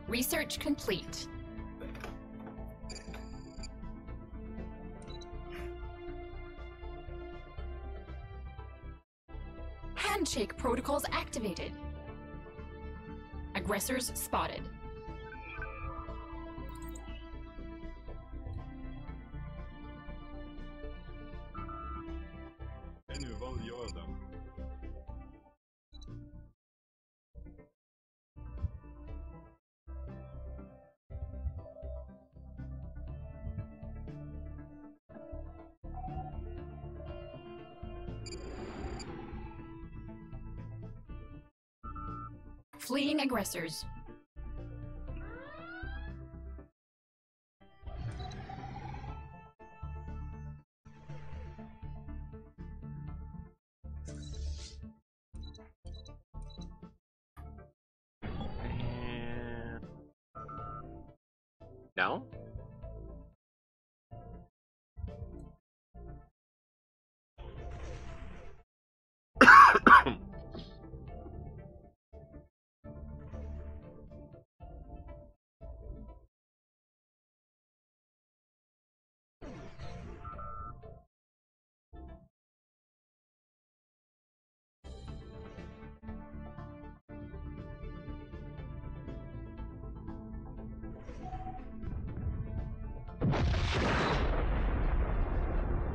Research complete. Intake protocols activated. Aggressors spotted. Fleeing aggressors. No?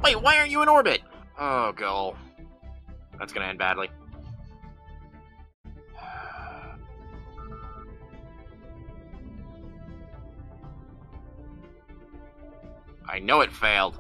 Wait, why aren't you in orbit? Oh, go. That's gonna end badly. I know it failed.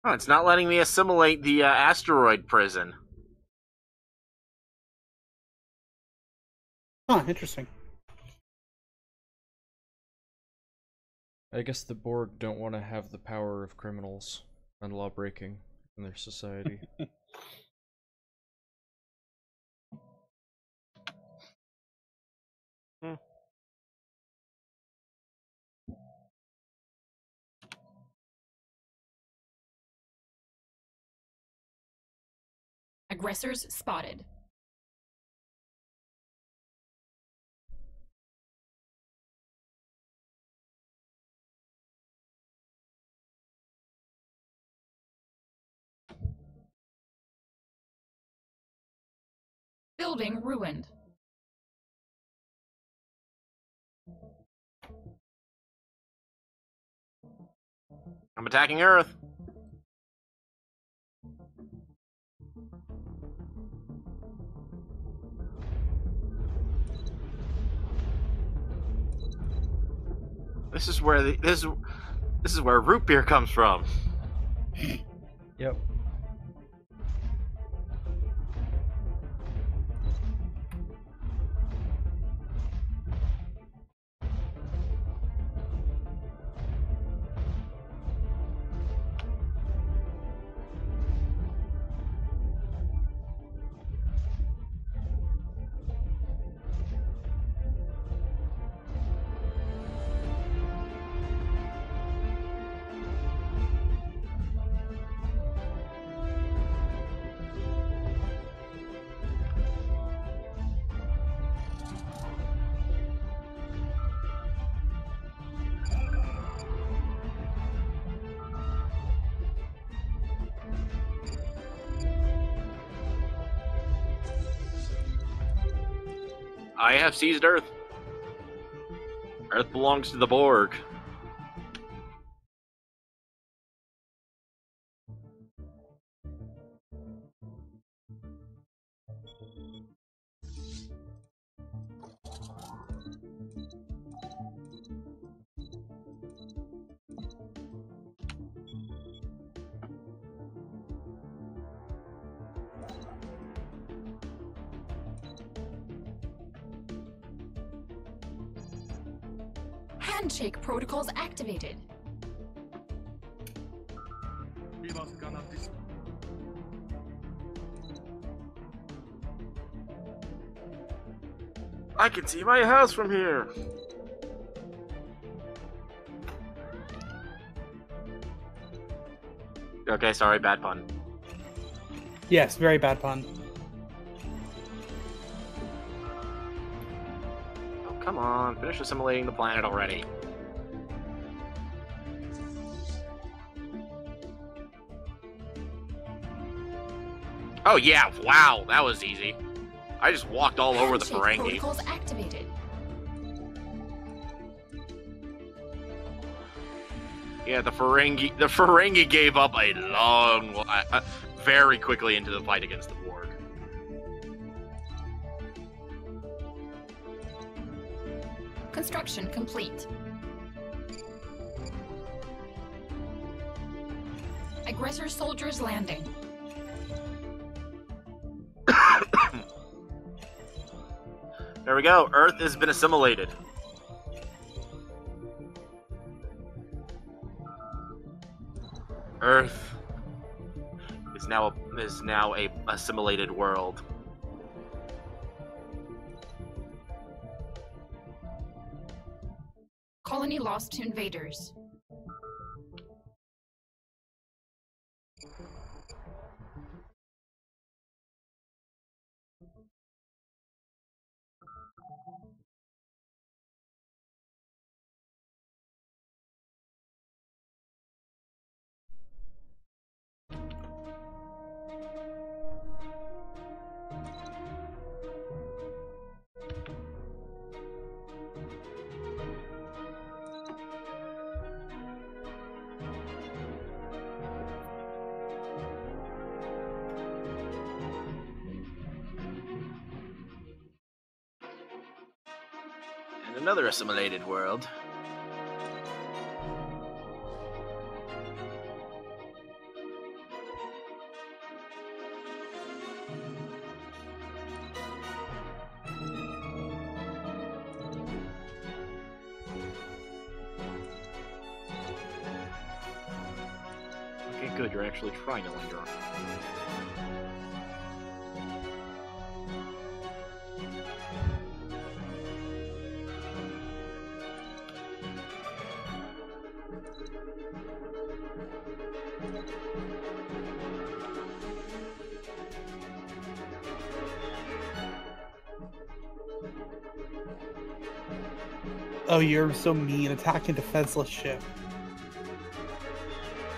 Oh, it's not letting me assimilate the asteroid prison. Huh, interesting. I guess the Borg don't want to have the power of criminals and law-breaking in their society. Aggressors spotted. Building ruined. I'm attacking Earth. This is where this is where root beer comes from. Yep. I have seized Earth. Earth belongs to the Borg. Handshake protocols activated. I can see my house from here. Okay, sorry, bad pun. Yes, very bad pun. Oh, come on, finish assimilating the planet already. Oh yeah, wow, that was easy. I just walked all over the Handshake Ferengi. protocols activated. Yeah, the Ferengi gave up a long, very quickly into the fight against the Borg. Construction complete. Aggressor soldiers landing. There we go. Earth has been assimilated. Earth is now a assimilated world. Colony lost to invaders. And another assimilated world. Okay, good. You're actually trying to linger on. Oh, you're so mean. Attacking defenseless ship.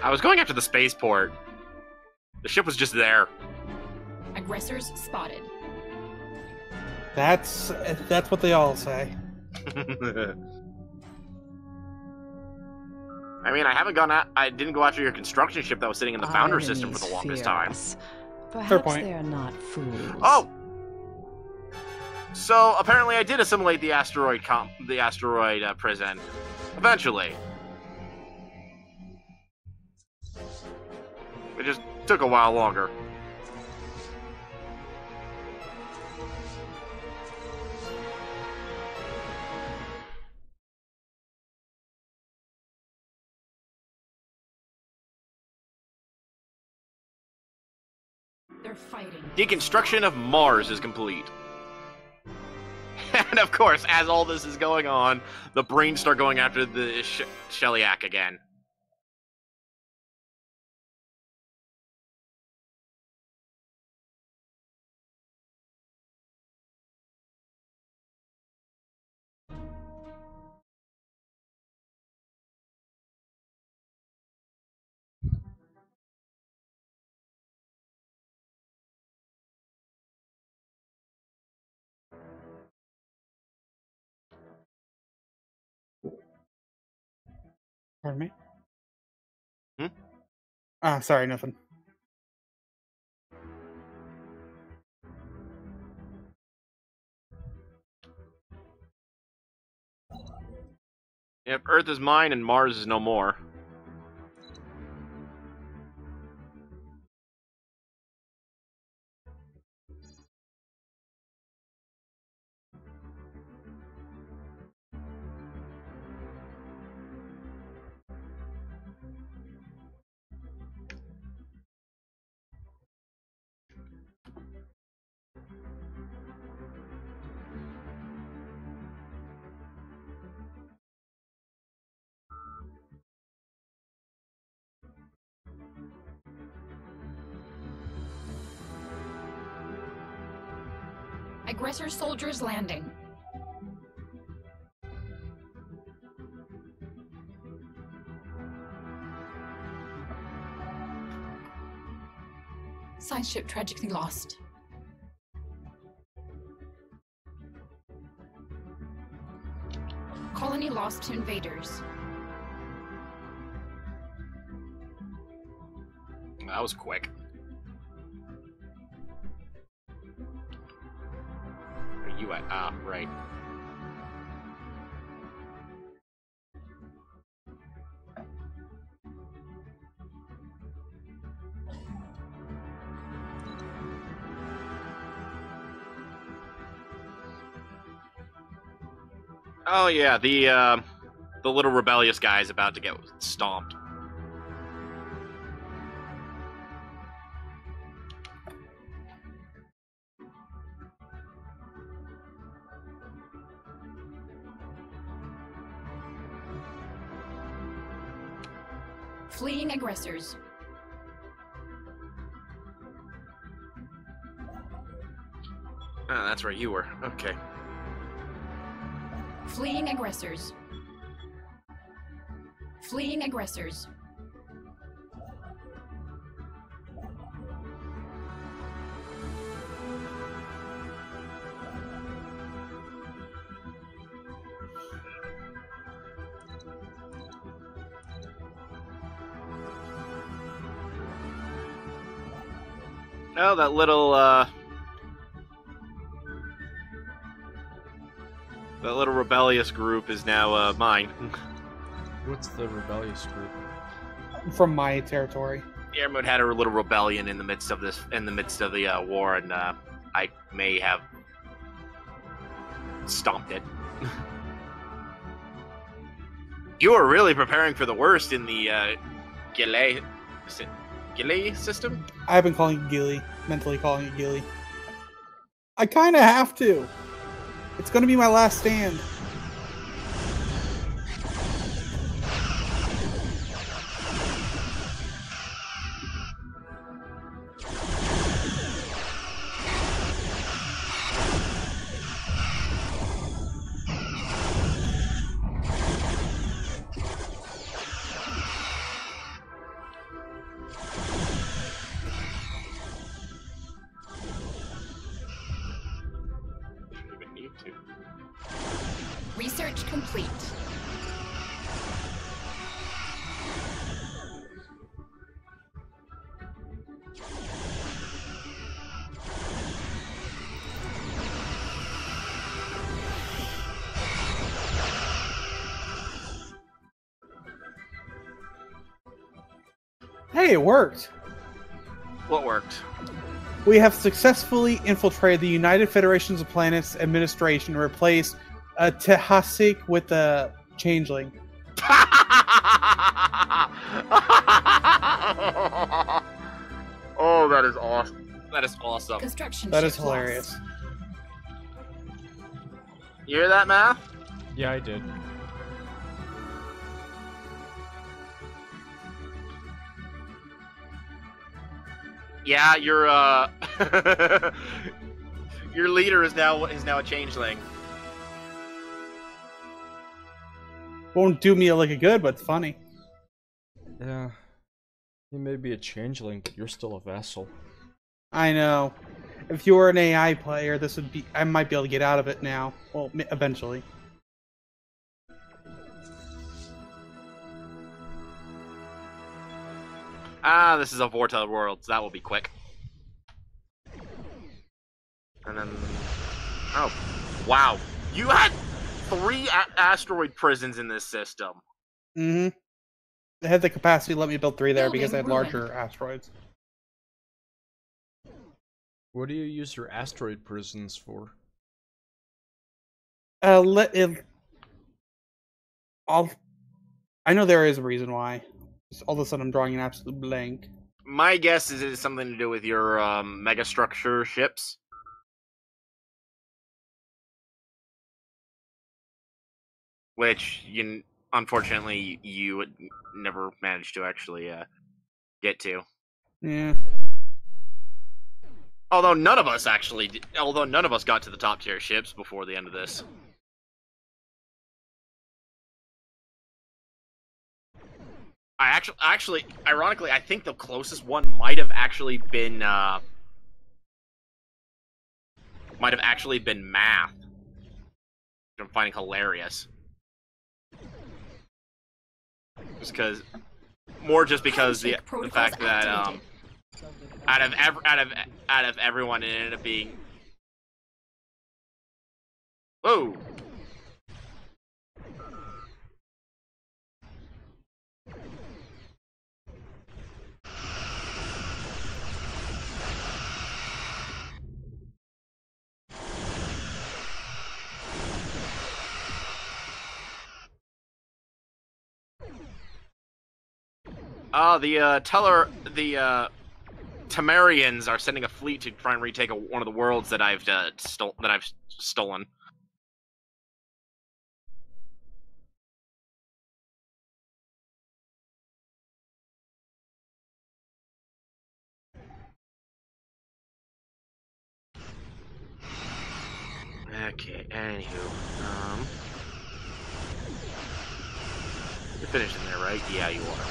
I was going after the spaceport. The ship was just there. Aggressors spotted. That's what they all say. I mean, I didn't go after your construction ship that was sitting in the founder system for the longest time. Perhaps point. they are not fools. Oh! So, apparently I did assimilate the asteroid prison. Eventually. It just took a while longer. They're fighting. Deconstruction of Mars is complete. And of course, as all this is going on, the brains start going after the Shellyak again. Pardon me? Hmm? Ah, sorry, nothing. Yep, Earth is mine and Mars is no more. Aggressor soldiers landing. Science ship tragically lost. Colony lost to invaders. That was quick. Where are you at? Ah, right. Oh yeah, the little rebellious guy is about to get stomped. Fleeing aggressors. Ah, that's where you were. Okay. Fleeing aggressors. Fleeing aggressors. Oh, that little rebellious group is now mine. What's the rebellious group? From my territory. Airmood had a little rebellion in the midst of the war, and I may have stomped it. You were really preparing for the worst in the Gillet system? I've been calling it Gilly. Mentally calling it Gilly. I kind of have to. It's going to be my last stand. Research complete. Hey, it worked. What worked? We have successfully infiltrated the United Federations of Planets administration and replaced Tehasik with a changeling. Oh, that is awesome. That is awesome. Construction That is ship hilarious. lost. You hear that, Math? Yeah, I did. Yeah, your your leader is now a changeling. Won't do me like a good, but it's funny. Yeah. You may be a changeling, but you're still a vassal. I know. If you were an AI player, this would be. I might be able to get out of it now. Well, eventually. Ah, this is a Vorta world, so that will be quick. And then... Oh. Wow. You had 3 asteroid prisons in this system. Mm-hmm. They had the capacity to let me build 3 there because they had Building larger asteroids. What do you use your asteroid prisons for? I know there is a reason why. All of a sudden I'm drawing an absolute blank. My guess is it has something to do with your megastructure ships. Which, unfortunately, you would never managed to actually get to. Yeah. Although none of us got to the top tier ships before the end of this. Ironically, I think the closest one might have actually been math. Which I'm finding hilarious. Just because the fact that out of everyone it ended up being whoa. The Temerians are sending a fleet to try and retake one of the worlds that I've stolen. Okay, anywho, you're finishing there, right? Yeah, you are.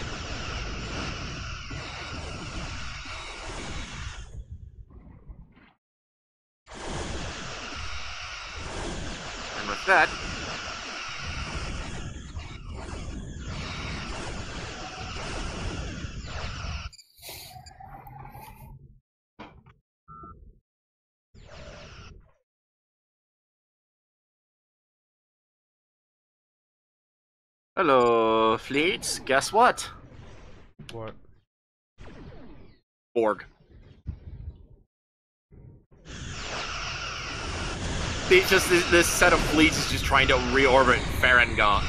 And with that, hello, fleets. Guess what? What? Borg. This set of fleets is just trying to reorbit Ferenginar.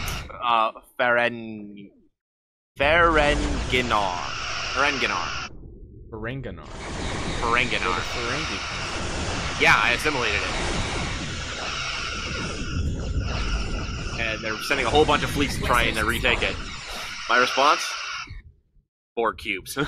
Yeah, I assimilated it. And they're sending a whole bunch of fleets to try and retake it. My response? 4 cubes.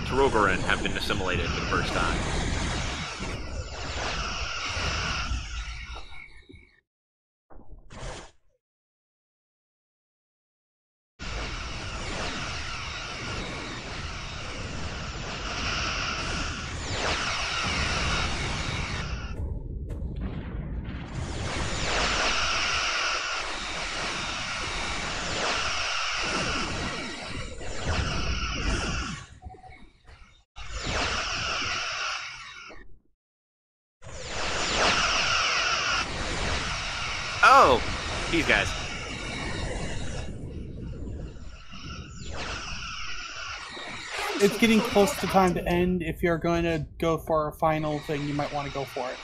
Tarogoran have been assimilated for the first time. Oh, these guys. It's getting close to time to end. If you're going to go for a final thing, you might want to go for it.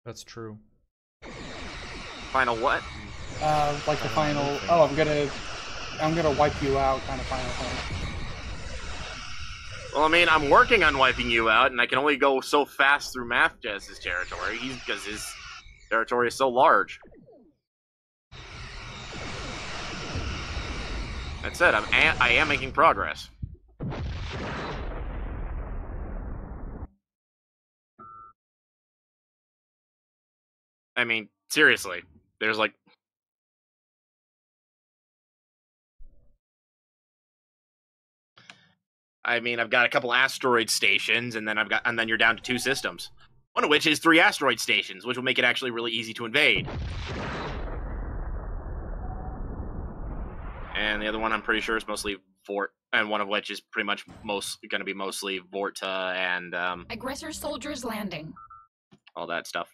That's true. Final what? Like the final. Oh, I'm gonna wipe you out kind of final thing. Well, I mean, I'm working on wiping you out, and I can only go so fast through Mathjaz's territory because his territory is so large. That said, I am making progress. I mean, seriously, there's like... I mean, I've got a couple asteroid stations, and then you're down to 2 systems. One of which is 3 asteroid stations, which will make it actually really easy to invade. And the other one I'm pretty sure is mostly Vort, and one of which is pretty much going to be mostly Vorta and Aggressor soldiers landing. all that stuff.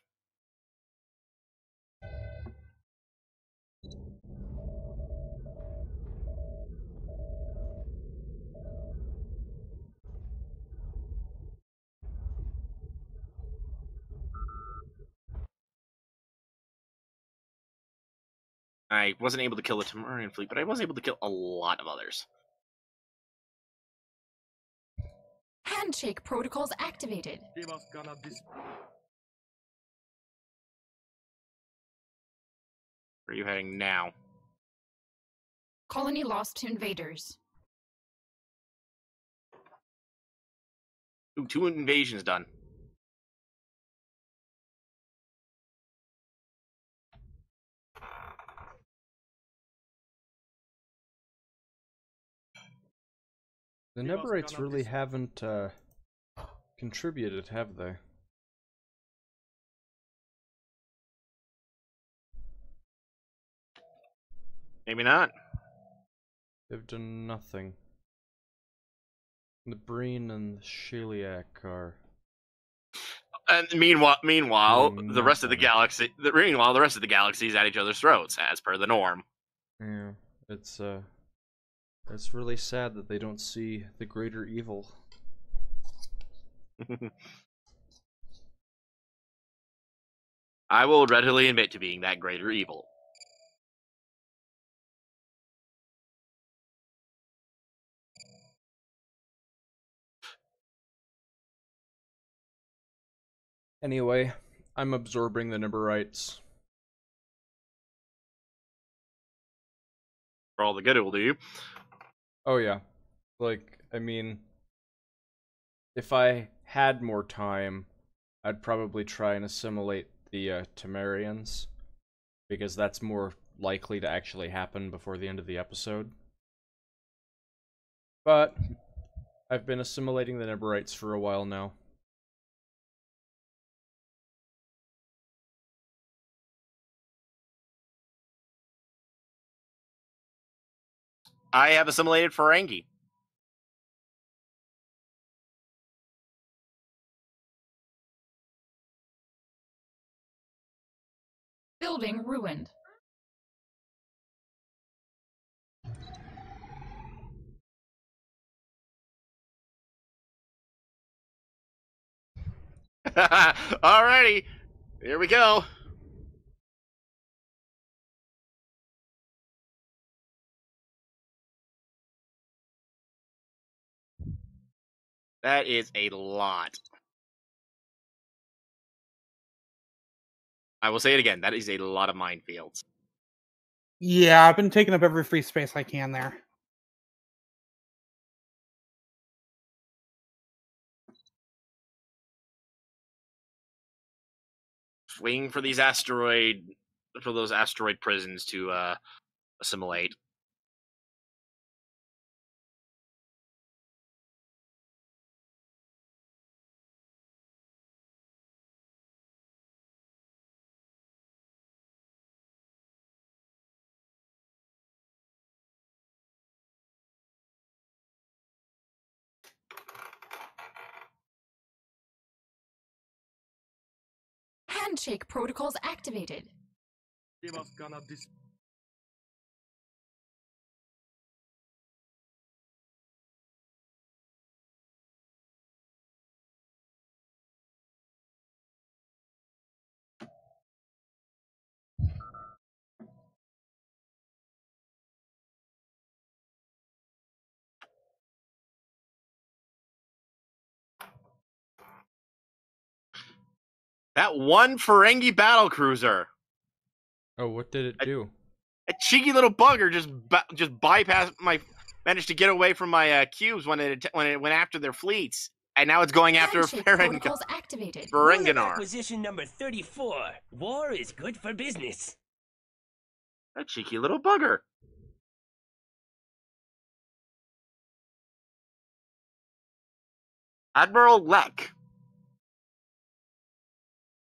I wasn't able to kill the Temurian fleet, but I was able to kill a lot of others. Handshake protocols activated. Where are you heading now? Colony lost to invaders. Ooh, 2 invasions done. The Neberites really haven't contributed, have they? Maybe not. They've done nothing. The Breen and the Sheliak are... And meanwhile, Doing the rest of the nothing. galaxy is at each other's throats, as per the norm. Yeah, it's really sad that they don't see the greater evil. I will readily admit to being that greater evil. Anyway, I'm absorbing the Neberites. For all the good it will do you. Oh yeah. Like, I mean, if I had more time, I'd probably try and assimilate the Temerians, because that's more likely to actually happen before the end of the episode. But I've been assimilating the Neberites for a while now. I have assimilated Ferengi. Building ruined. Alrighty, here we go. That is a lot. I will say it again. That is a lot of minefields. Yeah, I've been taking up every free space I can there. Waiting for those asteroid prisons to assimilate. Handshake protocols activated. That one Ferengi battlecruiser, Oh, what did it do? a cheeky little bugger, just bypassed my. Managed to get away from my cubes when it went after their fleets, and now it's going after Handshake protocols activated. Ferenginar. Acquisition number 34. War is good for business. A cheeky little bugger. Admiral Leck.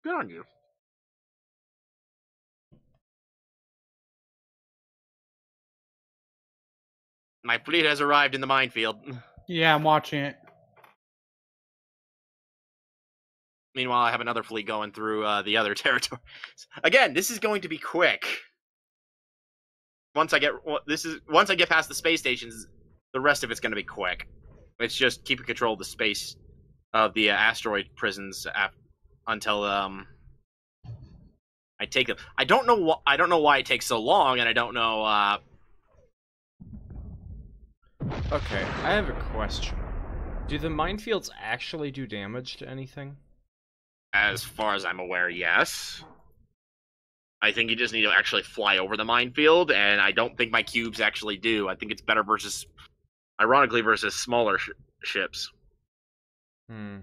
Good on you. My fleet has arrived in the minefield. Yeah, I'm watching it. Meanwhile, I have another fleet going through the other territories. Again, this is going to be quick. Once I get past the space stations, the rest of it's going to be quick. It's just keeping control of the space of the asteroid prisons until I I take them. I don't know why it takes so long, and I don't know. Okay, I have a question. Do the minefields actually do damage to anything? As far as I'm aware, yes. I think you just need to actually fly over the minefield, and I don't think my cubes actually do. I think it's better ironically, versus smaller ships. Hmm.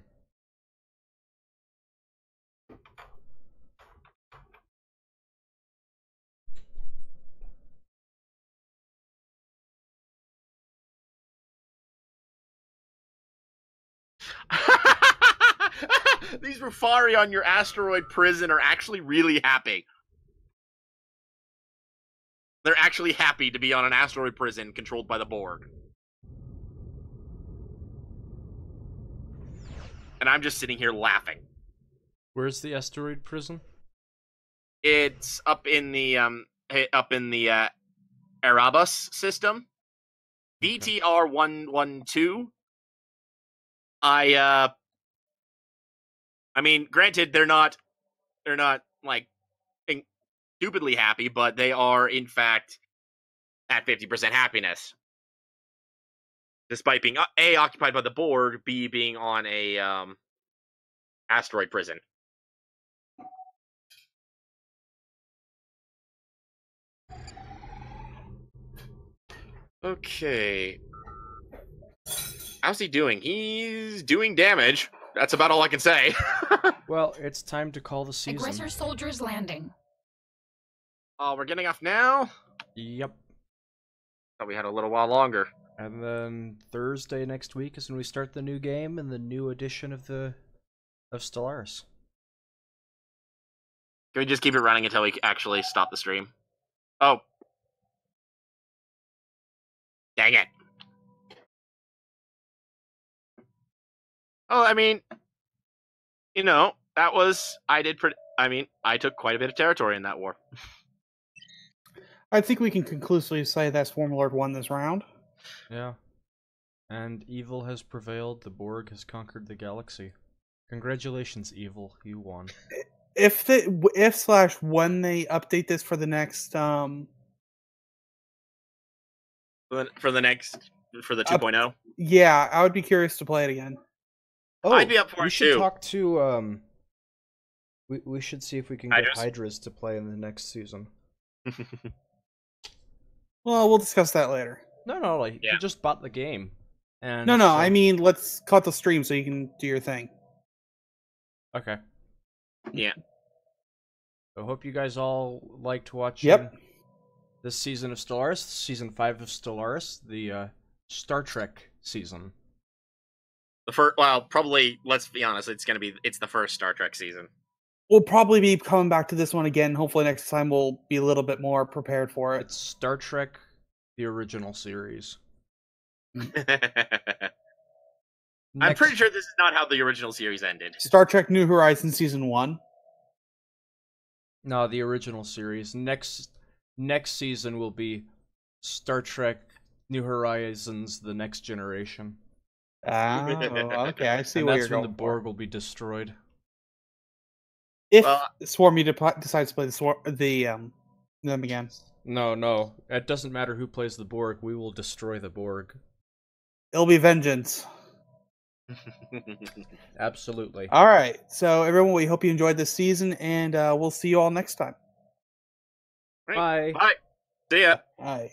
These Rufari on your asteroid prison are actually really happy. They're actually happy to be on an asteroid prison controlled by the Borg. And I'm just sitting here laughing. Where's the asteroid prison? It's up in the Erebus system. VTR 112. I mean, granted, they're not like stupidly happy, but they are in fact at 50% happiness, despite being A, occupied by the Borg, B, being on a asteroid prison. Okay. How's he doing? He's doing damage. That's about all I can say. Well, it's time to call the season. Aggressor soldiers landing. Oh, we're getting off now? Yep. Thought we had a little while longer. And then Thursday next week is when we start the new game and the new edition of Stellaris. Can we just keep it running until we actually stop the stream? Oh. Dang it. Oh, I mean, you know, I took quite a bit of territory in that war. I think we can conclusively say that Swarmlord won this round. Yeah. And evil has prevailed. The Borg has conquered the galaxy. Congratulations, evil. You won. When they update this for the next For the 2.0? Yeah, I would be curious to play it again. Oh, I'd be up for we it should too. talk to we should see if we can get Hydras to play in the next season. Well, we'll discuss that later. No, like you just bought the game. And No, I mean, let's cut the stream so you can do your thing. Okay. Yeah. I hope you guys all liked watching this season of Stellaris, season 5 of Stellaris, the Star Trek season. Probably, let's be honest, it's the first Star Trek season. We'll probably be coming back to this one again. Hopefully next time we'll be a little bit more prepared for it. It's Star Trek, the original series. I'm pretty sure this is not how the original series ended. Star Trek New Horizons Season 1. No, the original series. Next season will be Star Trek New Horizons, the Next Generation. Ah, okay, I see where you're that's when going. the Borg will be destroyed. If Swarmy decides to play them again. No. It doesn't matter who plays the Borg. We will destroy the Borg. It'll be vengeance. Absolutely. All right. So, everyone, we hope you enjoyed this season, and we'll see you all next time. Bye. Bye. See ya. Bye.